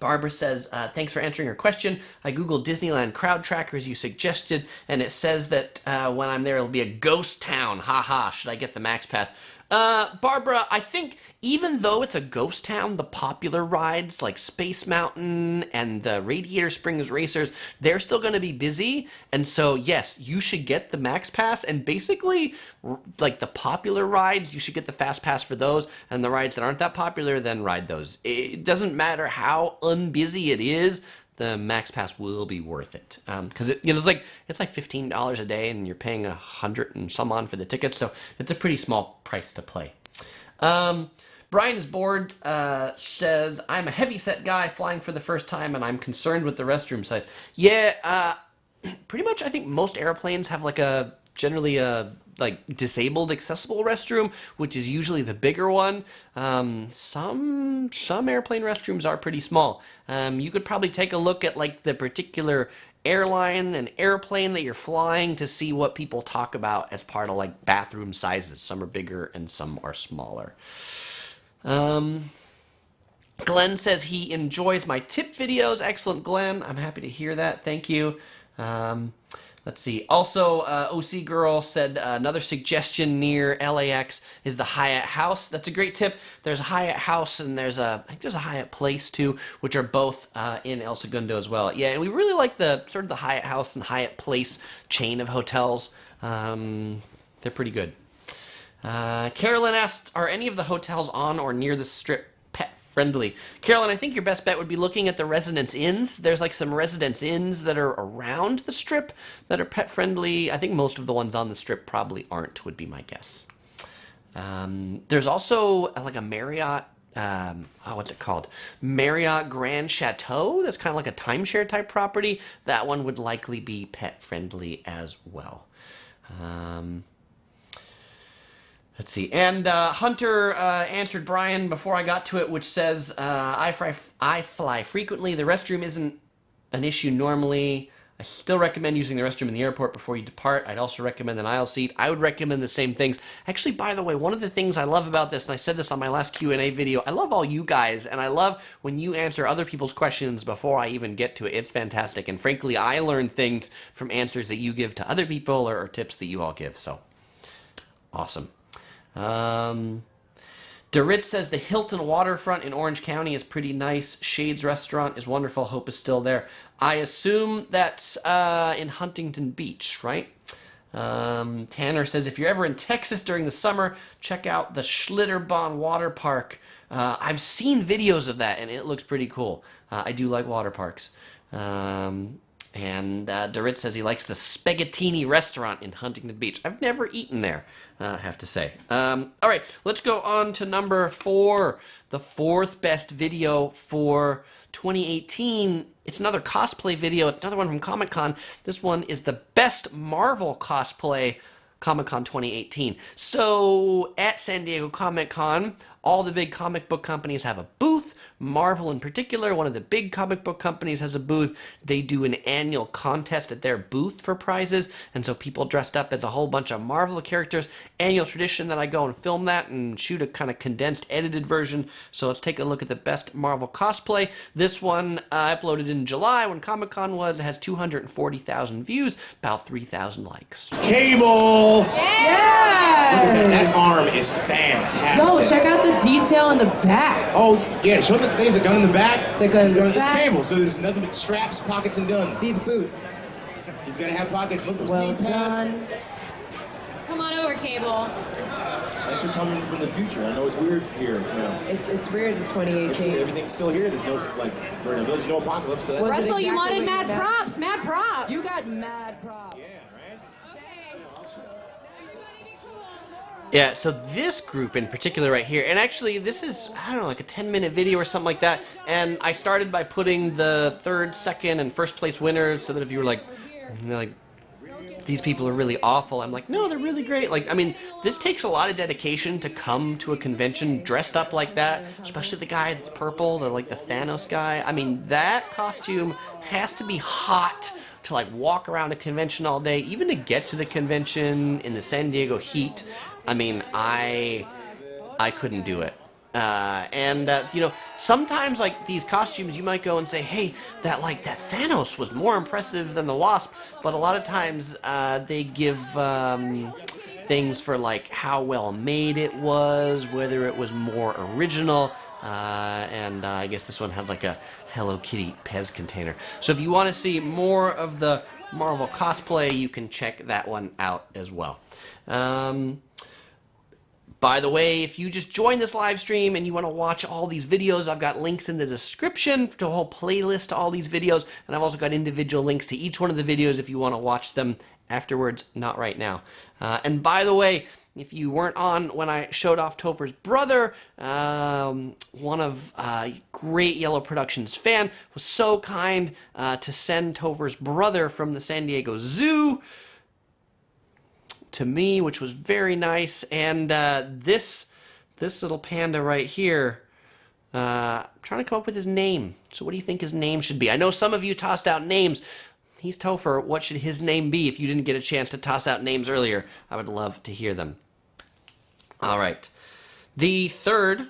Barbara says, thanks for answering her question. I Googled Disneyland crowd tracker as you suggested, and it says that when I'm there, it'll be a ghost town. Haha, should I get the Max Pass? Barbara, I think even though it's a ghost town, the popular rides like Space Mountain and the Radiator Springs Racers, they're still going to be busy. And so, yes, you should get the Max Pass. And basically, like the popular rides, you should get the Fast Pass for those. And the rides that aren't that popular, then ride those. It doesn't matter how unbusy it is. The Max Pass will be worth it because it's like $15 a day, and you're paying $100 and some on for the tickets, so it's a pretty small price to play. Brian's bored says, I'm a heavy-set guy flying for the first time, and I'm concerned with the restroom size. Yeah, pretty much. I think most airplanes have like generally a disabled accessible restroom, which is usually the bigger one. Some airplane restrooms are pretty small. You could probably take a look at like the particular airline and airplane that you're flying to see what people talk about as part of like bathroom sizes. Some are bigger and some are smaller. Glenn says he enjoys my tip videos. Excellent, Glenn. I'm happy to hear that. Thank you. Let's see. Also, OC Girl said another suggestion near LAX is the Hyatt House. That's a great tip. There's a Hyatt House and I think there's a Hyatt Place too, which are both in El Segundo as well. Yeah, and we really like the Hyatt House and Hyatt Place chain of hotels. They're pretty good. Carolyn asked, are any of the hotels on or near the Strip pet friendly? Carolyn, I think your best bet would be looking at the Residence Inns. There's like some Residence Inns that are around the Strip that are pet friendly. I think most of the ones on the Strip probably aren't, would be my guess. There's also like a Marriott, what's it called? Marriott Grand Chateau. That's kind of like a timeshare type property. That one would likely be pet friendly as well. Let's see. And Hunter answered Brian before I got to it, which says, I fly frequently. The restroom isn't an issue normally. I still recommend using the restroom in the airport before you depart. I'd also recommend an aisle seat. I would recommend the same things. Actually, by the way, one of the things I love about this, and I said this on my last Q&A video, I love all you guys, and I love when you answer other people's questions before I even get to it. It's fantastic. And frankly, I learn things from answers that you give to other people or tips that you all give. So, awesome. DeRitt says the Hilton Waterfront in Orange County is pretty nice. Shades Restaurant is wonderful. Hope is still there. I assume that's in Huntington Beach, right? Tanner says if you're ever in Texas during the summer, check out the Schlitterbahn Water Park. I've seen videos of that, and it looks pretty cool. I do like water parks. And DeRitt says he likes the Spaghettini restaurant in Huntington Beach. I've never eaten there, I have to say. All right, let's go on to number 4, the 4th best video for 2018. It's another cosplay video, another one from Comic-Con. This one is the best Marvel cosplay Comic-Con 2018. So at San Diego Comic-Con, all the big comic book companies have a booth. Marvel in particular, one of the big comic book companies, has a booth. They do an annual contest at their booth for prizes, and so people dressed up as a whole bunch of Marvel characters. Annual tradition that I go and film that and shoot a kind of condensed, edited version. So let's take a look at the best Marvel cosplay. This one I uploaded in July when Comic-Con was. It has 240,000 views, about 3,000 likes. Cable! Yeah! Look at that. That arm is fantastic. Yo, check out the detail in the back. Oh, yeah, show the there's a gun in the back. It's a gun in the It's back. Cable, so there's nothing but straps, pockets, and guns. These boots. He's gonna have pockets. Look, those Well knee pads. done. Come on over, Cable. Thanks for coming from the future. I know it's weird here. You know. It's weird in 2018. Everything's still here. There's no there's no apocalypse. So that's Russell, you wanted mad props. Mad props. You got mad props. Yeah, so this group in particular right here, and actually this is, I don't know, like a 10-minute video or something like that, and I started by putting the third, second, and first place winners, so that if you were like, these people are really awful, I'm like, no, they're really great. Like, I mean, this takes a lot of dedication to come to a convention dressed up like that, especially the guy that's purple, like the Thanos guy. I mean, that costume has to be hot to like walk around a convention all day, even to get to the convention in the San Diego heat. I mean, I couldn't do it. You know, sometimes like these costumes, you might go and say, hey, that Thanos was more impressive than the Wasp, but a lot of times they give things for like how well made it was, whether it was more original, I guess this one had like a Hello Kitty Pez container. So if you want to see more of the Marvel cosplay, you can check that one out as well. By the way, if you just joined this live stream and you want to watch all these videos, I've got links in the description to a whole playlist to all these videos, and I've also got individual links to each one of the videos if you want to watch them afterwards, not right now. And by the way, if you weren't on when I showed off Topher's brother, one of Great Yellow Productions fan was so kind to send Topher's brother from the San Diego Zoo to me, which was very nice. And this little panda right here, I'm trying to come up with his name. So what do you think his name should be? I know some of you tossed out names. He's Topher. What should his name be? If you didn't get a chance to toss out names earlier, I would love to hear them. All right. The third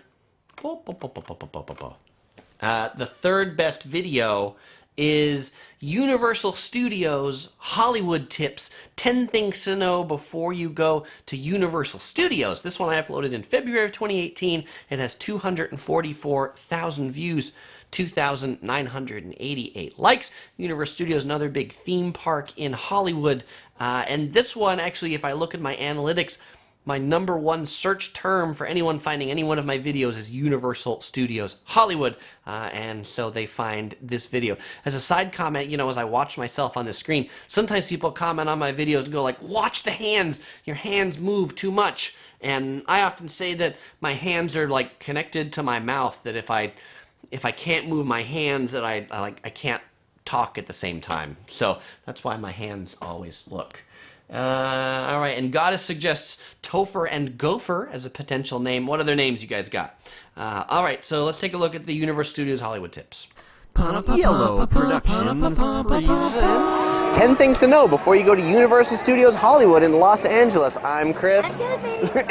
best video is Universal Studios Hollywood Tips, 10 Things to Know Before You Go to Universal Studios. This one I uploaded in February of 2018. It has 244,000 views, 2,988 likes. Universal Studios, another big theme park in Hollywood. And this one, actually, if I look at my analytics, my #1 search term for anyone finding any one of my videos is Universal Studios Hollywood, and so they find this video. As a side comment, you know, as I watch myself on the screen, sometimes people comment on my videos and go like, watch the hands, your hands move too much. And I often say that my hands are like connected to my mouth, that if I can't move my hands, that I can't talk at the same time. So that's why my hands always look. All right, and Goddess suggests Topher and Gopher as a potential name. What other names you guys got? All right, so let's take a look at the Universal Studios Hollywood tips. Yellow Productions presents 10 things to know before you go to Universal Studios Hollywood in Los Angeles. I'm Chris,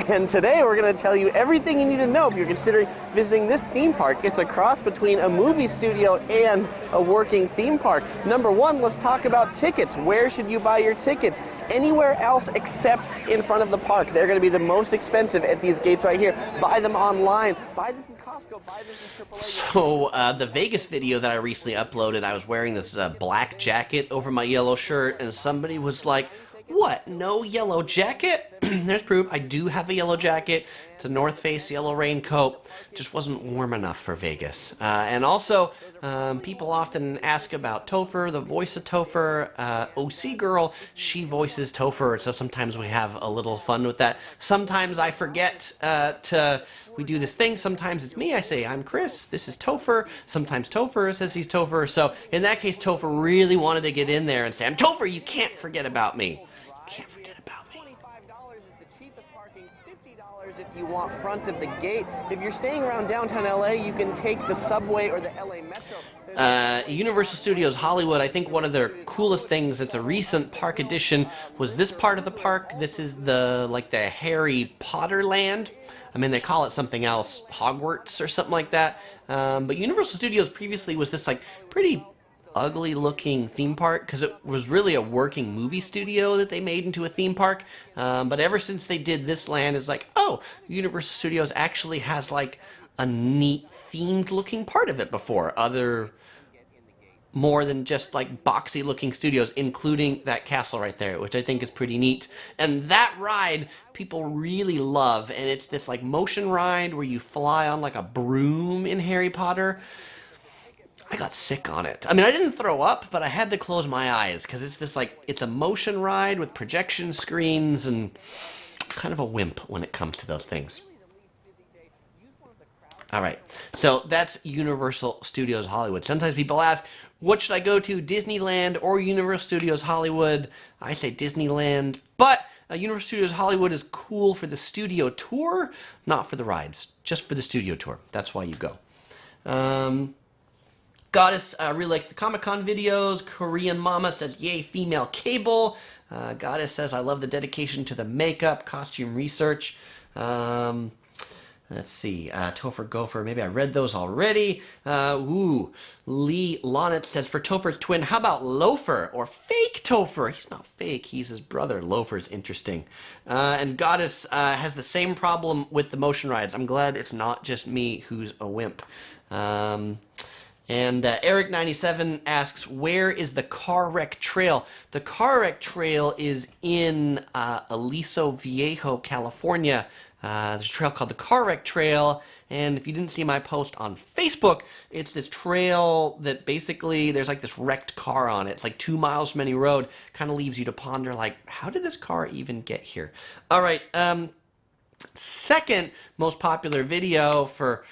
and today we're going to tell you everything you need to know if you're considering visiting this theme park. It's a cross between a movie studio and a working theme park. #1, let's talk about tickets. Where should you buy your tickets? Anywhere else except in front of the park. They're going to be the most expensive at these gates right here. Buy them online. Buy them from Costco. Buy them from AAA. So the Vegas video that I recently uploaded, I was wearing this black jacket over my yellow shirt, and somebody was like, what, no yellow jacket? There's proof. I do have a yellow jacket. It's a North Face yellow raincoat. Just wasn't warm enough for Vegas. And also, people often ask about Topher, the voice of Topher. OC Girl, she voices Topher, so sometimes we have a little fun with that. Sometimes I forget we do this thing. Sometimes it's me. I say, I'm Chris. This is Topher. Sometimes Topher says he's Topher. So in that case, Topher really wanted to get in there and say, I'm Topher. You can't forget about me. You can't forget about me. $25 is the cheapest parking. $50 if you want front of the gate. If you're staying around downtown LA, you can take the subway or the LA Metro. Universal Studios Hollywood, I think one of their coolest things, it's a recent park addition, was this part of the park. This is the Harry Potter land. I mean, they call it something else, Hogwarts or something like that. But Universal Studios previously was this pretty ugly looking theme park because it was really a working movie studio that they made into a theme park. But ever since they did this land, it's like, oh, Universal Studios actually has a neat themed looking part of it before. Other more than just like boxy looking studios, including that castle right there, which I think is pretty neat. And that ride people really love, and it's this like motion ride where you fly on like a broom in Harry Potter. I got sick on it. I mean, I didn't throw up, but I had to close my eyes because it's this like, it's a motion ride with projection screens, and kind of a wimp when it comes to those things. All right, so that's Universal Studios Hollywood. Sometimes people ask, what should I go to, Disneyland or Universal Studios Hollywood? I say Disneyland, but Universal Studios Hollywood is cool for the studio tour, not for the rides, just for the studio tour. That's why you go. Goddess really likes the Comic-Con videos. Korean Mama says, yay, female cable. Goddess says, I love the dedication to the makeup, costume research. Let's see, Topher Gopher, maybe I read those already. Lee Lonnet says, for Topher's twin, how about Loafer or fake Topher? He's not fake, he's his brother. Loafer's interesting. And Goddess has the same problem with the motion rides. I'm glad it's not just me who's a wimp. And Eric97 asks, where is the car wreck trail? The car wreck trail is in Aliso Viejo, California. There's a trail called the Car Wreck Trail, and if you didn't see my post on Facebook, it's this trail that basically there's like this wrecked car on it. It's like 2 miles from any road. Kind of leaves you to ponder, like, how did this car even get here? All right, second most popular video for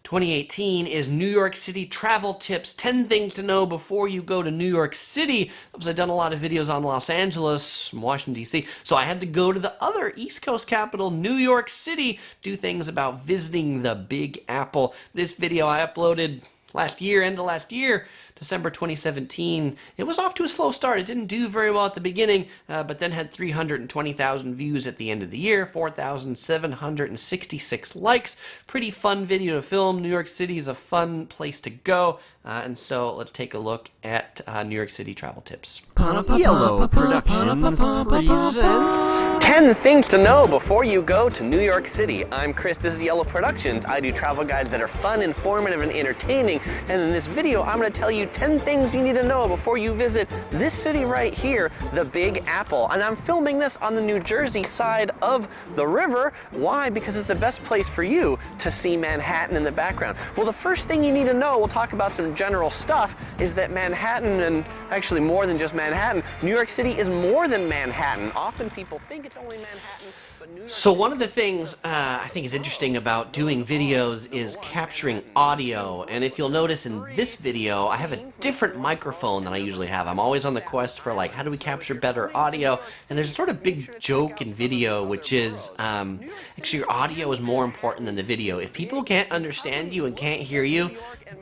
2018 is New York City travel tips, 10 things to know before you go to New York City. Because I've done a lot of videos on Los Angeles, Washington, D.C., so I had to go to the other East Coast capital, New York City, do things about visiting the Big Apple. This video I uploaded end of last year, December 2017. It was off to a slow start. It didn't do very well at the beginning, but then had 320,000 views at the end of the year, 4,766 likes. Pretty fun video to film. New York City is a fun place to go, and so let's take a look at New York City travel tips. Yellow Productions presents 10 things to know before you go to New York City. I'm Chris, this is Yellow Productions. I do travel guides that are fun, informative, and entertaining, and in this video I'm going to tell you 10 things you need to know before you visit this city right here, the Big Apple. And I'm filming this on the New Jersey side of the river. Why? Because it's the best place for you to see Manhattan in the background. Well, the first thing you need to know, we'll talk about some general stuff, is that Manhattan, and actually more than just Manhattan, New York City is more than Manhattan. Often people think it's only Manhattan, but New York So one of the things I think is interesting about doing videos is capturing audio. And if you'll notice in this video, I have a different microphone than I usually have. I'm always on the quest for like, how do we capture better audio? And there's a sort of big joke in video, which is actually your audio is more important than the video. If people can't understand you and can't hear you,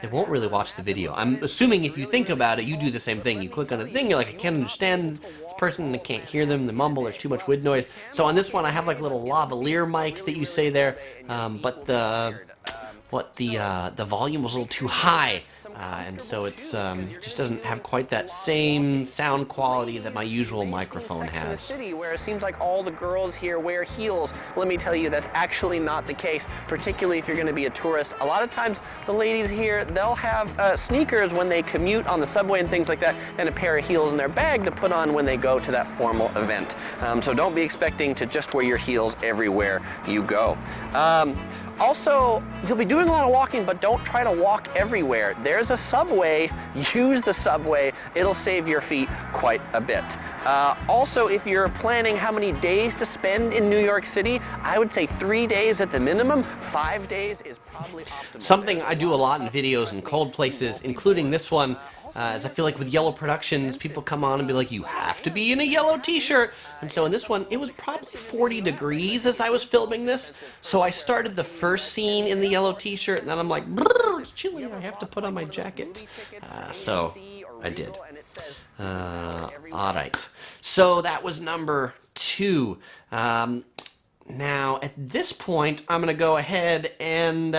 they won't really watch the video. I'm assuming if you think about it, you do the same thing. You click on a thing, you're like, I can't understand this person, I can't hear them, they mumble, there's too much wind noise. So on this one, I have like a little lavalier mic that you say there, but the volume was a little too high, and so it's just doesn't have quite that same sound quality that my usual microphone has. In the city, where it seems like all the girls here wear heels, let me tell you, that's actually not the case, particularly if you're going to be a tourist. A lot of times, the ladies here, they'll have sneakers when they commute on the subway and things like that, and a pair of heels in their bag to put on when they go to that formal event. So don't be expecting to just wear your heels everywhere you go. Also, you'll be doing a lot of walking, but don't try to walk everywhere. There's a subway, use the subway. It'll save your feet quite a bit. Also, if you're planning how many days to spend in New York City, I would say 3 days at the minimum. 5 days is probably optimal. Something I do a lot in videos in cold places, including this one, as I feel like with Yellow Productions, people come on and be like, you have to be in a yellow t-shirt. And so in this one, it was probably 40 degrees as I was filming this. So I started the first scene in the yellow t-shirt, and then I'm like, it's chilly, I have to put on my jacket. So I did. All right. So that was number 2. Now, at this point, I'm going to go ahead and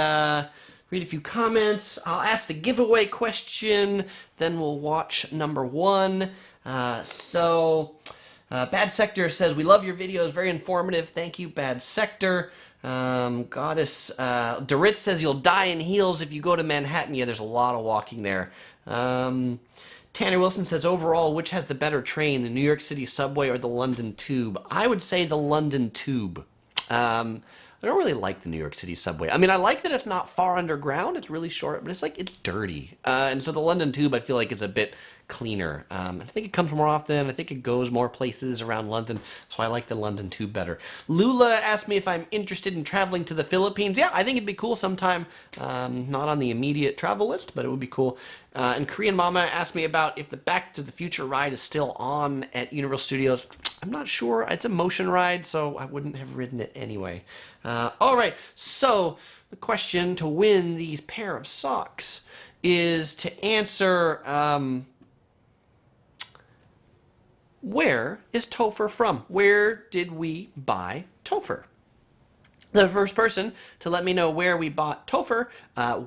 read a few comments. I'll ask the giveaway question, then we'll watch number 1. Bad Sector says, we love your videos, very informative. Thank you, Bad Sector. Goddess Dorit says you'll die in heels if you go to Manhattan. Yeah, there's a lot of walking there. Tanner Wilson says, overall, which has the better train, the New York City subway or the London Tube? I would say the London Tube. I don't really like the New York City subway. I mean, I like that it's not far underground. It's really short, but it's dirty. And so the London Tube, I feel like, is a bit cleaner. I think it comes more often. I think it goes more places around London, so I like the London Tube better. Lula asked me if I'm interested in traveling to the Philippines. Yeah, I think it'd be cool sometime. Not on the immediate travel list, but it would be cool. And Korean Mama asked me about if the Back to the Future ride is still on at Universal Studios. I'm not sure. It's a motion ride, so I wouldn't have ridden it anyway. All right, so the question to win these pair of socks is to answer, where is Topher from? Where did we buy Topher? The first person to let me know where we bought Topher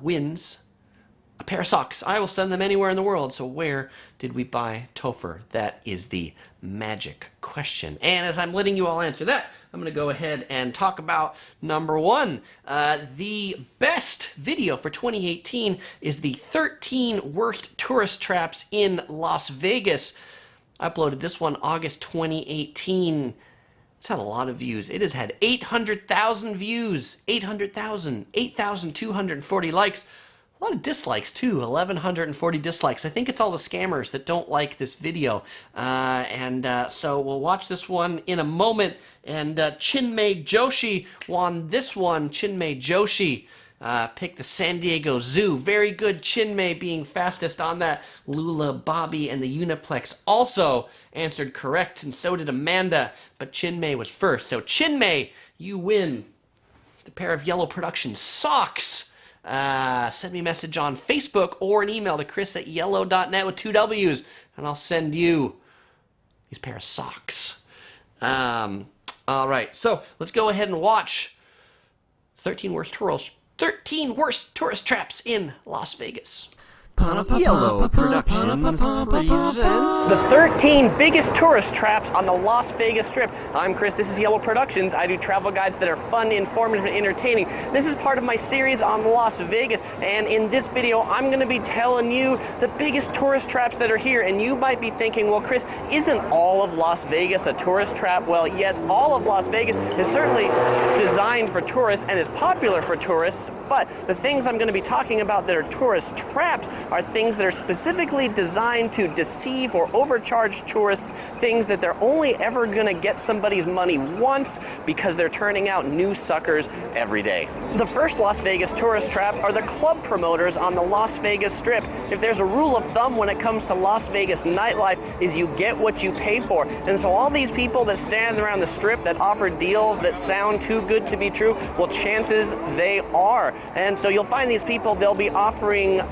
wins a pair of socks. I will send them anywhere in the world. So where did we buy Topher? That is the magic question. And as I'm letting you all answer that, I'm going to go ahead and talk about number one. The best video for 2018 is the 13 worst tourist traps in Las Vegas. I uploaded this one August 2018. It's had a lot of views. It has had 800,000 views. 800,000. 8,240 likes. A lot of dislikes too, 1,140 dislikes. I think it's all the scammers that don't like this video. So we'll watch this one in a moment. And Chinmay Joshi won this one. Chinmay Joshi picked the San Diego Zoo. Very good, Chinmay being fastest on that. Lula, Bobby, and the Uniplex also answered correct, and so did Amanda. But Chinmay was first. So Chinmay, you win the pair of Yellow Productions socks. Send me a message on Facebook or an email to chris@yellow.net with 2 W's, and I'll send you these pair of socks. All right, so let's go ahead and watch 13 worst tourist traps in Las Vegas. Yellow Productions presents The 13 biggest tourist traps on the Las Vegas Strip. I'm Chris, this is Yellow Productions. I do travel guides that are fun, informative, and entertaining. This is part of my series on Las Vegas, and in this video, I'm going to be telling you the biggest tourist traps that are here. And you might be thinking, well, Chris, isn't all of Las Vegas a tourist trap? Well, yes, all of Las Vegas is certainly designed for tourists and is popular for tourists, but the things I'm going to be talking about that are tourist traps are things that are specifically designed to deceive or overcharge tourists, things that they're only ever going to get somebody's money once because they're turning out new suckers every day. The first Las Vegas tourist trap are the club promoters on the Las Vegas Strip. If there's a rule of thumb when it comes to Las Vegas nightlife, is you get what you pay for. And so all these people that stand around the Strip that offer deals that sound too good to be true, well, chances they are. And so you'll find these people, they'll be offering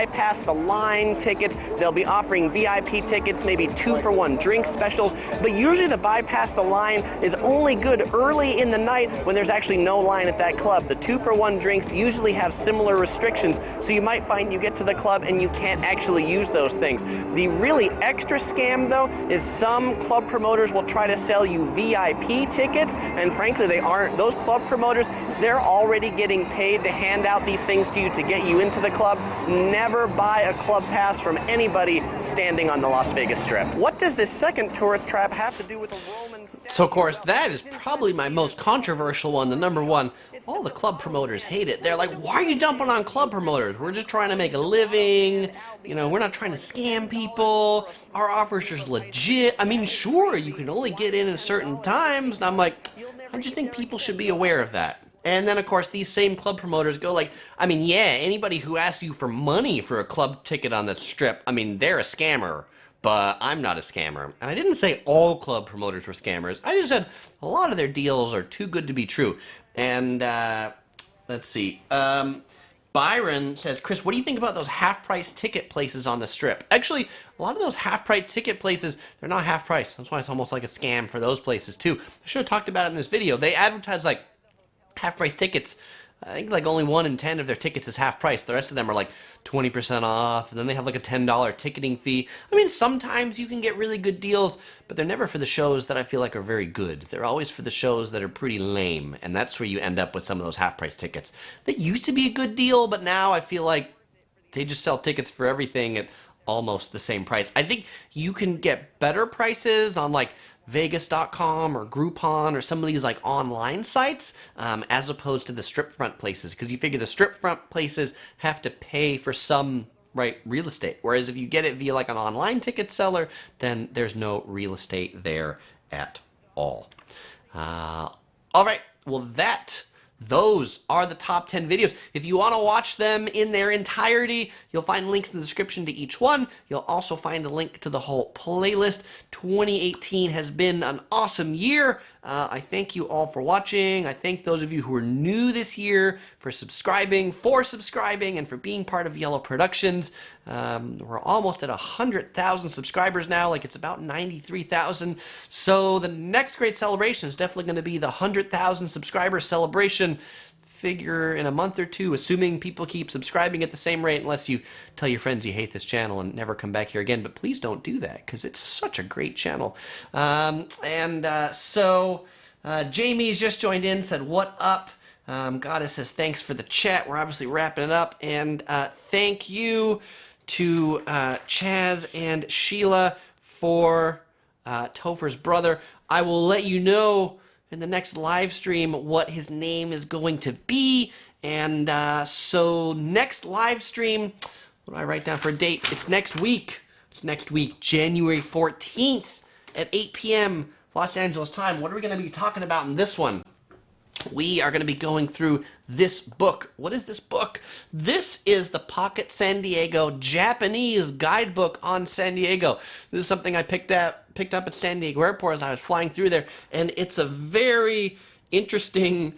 bypass the line tickets, they'll be offering VIP tickets, maybe 2-for-1 drink specials, but usually the bypass the line is only good early in the night when there's actually no line at that club. The 2-for-1 drinks usually have similar restrictions, so you might find you get to the club and you can't actually use those things. The really extra scam, though, is some club promoters will try to sell you VIP tickets, and frankly, they aren't. Those club promoters, they're already getting paid to hand out these things to you to get you into the club. Never buy a club pass from anybody standing on the Las Vegas Strip. What does this second tourist trap have to do with a Roman statue? So, of course, that is probably my most controversial one, the number one. All the club promoters hate it. They're like, why are you dumping on club promoters? We're just trying to make a living. You know, we're not trying to scam people. Our offer's just legit. I mean, sure, you can only get in at certain times. And I'm like, I just think people should be aware of that. And then, of course, these same club promoters go like, I mean, yeah, anybody who asks you for money for a club ticket on the Strip, I mean, they're a scammer, but I'm not a scammer. And I didn't say all club promoters were scammers. I just said a lot of their deals are too good to be true. And, let's see. Byron says, Chris, what do you think about those half-price ticket places on the Strip? Actually, a lot of those half-price ticket places, they're not half-price. That's why it's almost like a scam for those places, too. I should have talked about it in this video. They advertise, like, half-price tickets I think like only 1 in 10 of their tickets is half price. The rest of them are like 20% off, and then they have like a $10 ticketing fee. I mean, sometimes you can get really good deals, but they're never for the shows that I feel like are very good. They're always for the shows that are pretty lame, and that's where you end up with some of those half price tickets. They used to be a good deal, but now I feel like they just sell tickets for everything at almost the same price. I think you can get better prices on like Vegas.com or Groupon or some of these like online sites as opposed to the strip front places, because you figure the strip front places have to pay for some real estate, whereas if you get it via like an online ticket seller, then there's no real estate there at all. All right, well those are the top 10 videos. If you want to watch them in their entirety, you'll find links in the description to each one. You'll also find a link to the whole playlist. 2018 has been an awesome year. I thank you all for watching. I thank those of you who are new this year for subscribing, and for being part of Yellow Productions. We're almost at 100,000 subscribers now, like it's about 93,000. So the next great celebration is definitely going to be the 100,000 subscriber celebration. Figure in a month or two, assuming people keep subscribing at the same rate, unless you tell your friends you hate this channel and never come back here again. But please don't do that, because it's such a great channel. So Jamie's just joined in, said, "What up?" Goddess says, "Thanks for the chat." We're obviously wrapping it up. And thank you to Chas and Sheila for Topher's brother. I will let you know in the next live stream what his name is going to be. And so next live stream, what do I write down for a date? It's next week. It's next week, January 14th at 8 p.m. Los Angeles time. What are we going to be talking about in this one? We are going to be going through this book. What is this book? This is the Pocket San Diego Japanese guidebook on San Diego. This is something I picked up at San Diego Airport as I was flying through there, and it's a very interesting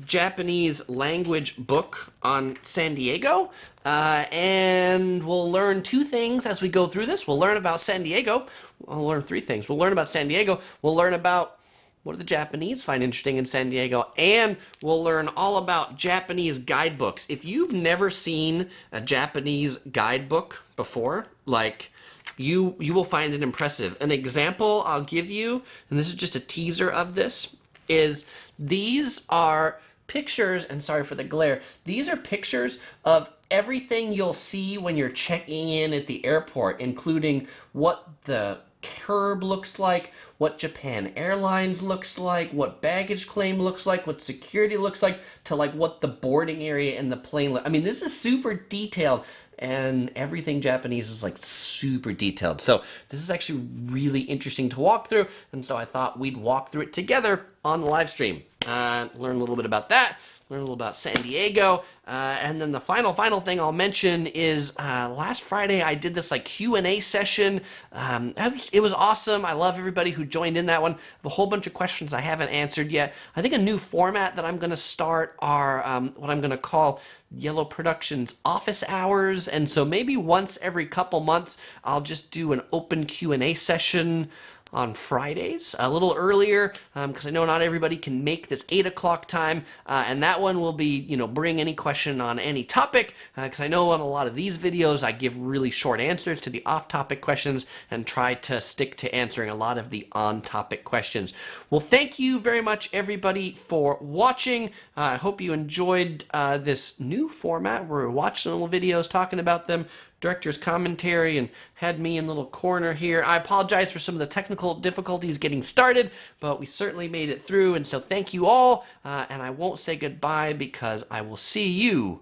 Japanese language book on San Diego. And we'll learn 2 things as we go through this. We'll learn about San Diego. We'll learn 3 things. We'll learn about San Diego. We'll learn about what do the Japanese find interesting in San Diego, and we'll learn all about Japanese guidebooks. If you've never seen a Japanese guidebook before, like, you will find it impressive. An example I'll give you, and this is just a teaser of this, is these are pictures, and sorry for the glare, these are pictures of everything you'll see when you're checking in at the airport, including what the curb looks like, what Japan Airlines looks like, what baggage claim looks like, what security looks like, to like what the boarding area and the plane I mean, this is super detailed, and everything Japanese is like super detailed. So this is actually really interesting to walk through, and so I thought we'd walk through it together on the live stream. Learn a little bit about that. Learn a little about San Diego, and then the final thing I'll mention is last Friday I did this like Q&A session. It was awesome. I love everybody who joined in that one. I have a whole bunch of questions I haven't answered yet. I think a new format that I'm going to start are what I'm going to call Yellow Productions office hours, and so maybe once every couple months I'll just do an open Q&A session on Fridays, a little earlier, because I know not everybody can make this 8 o'clock time, and that one will be, you know, bring any question on any topic, because I know on a lot of these videos I give really short answers to the off-topic questions and try to stick to answering a lot of the on-topic questions. Well, thank you very much, everybody, for watching. I hope you enjoyed this new format where we're watching little videos, talking about them, director's commentary, and had me in a little corner here. I apologize for some of the technical difficulties getting started, but we certainly made it through, and so thank you all, and I won't say goodbye because I will see you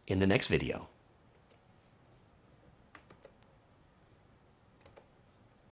in the next video.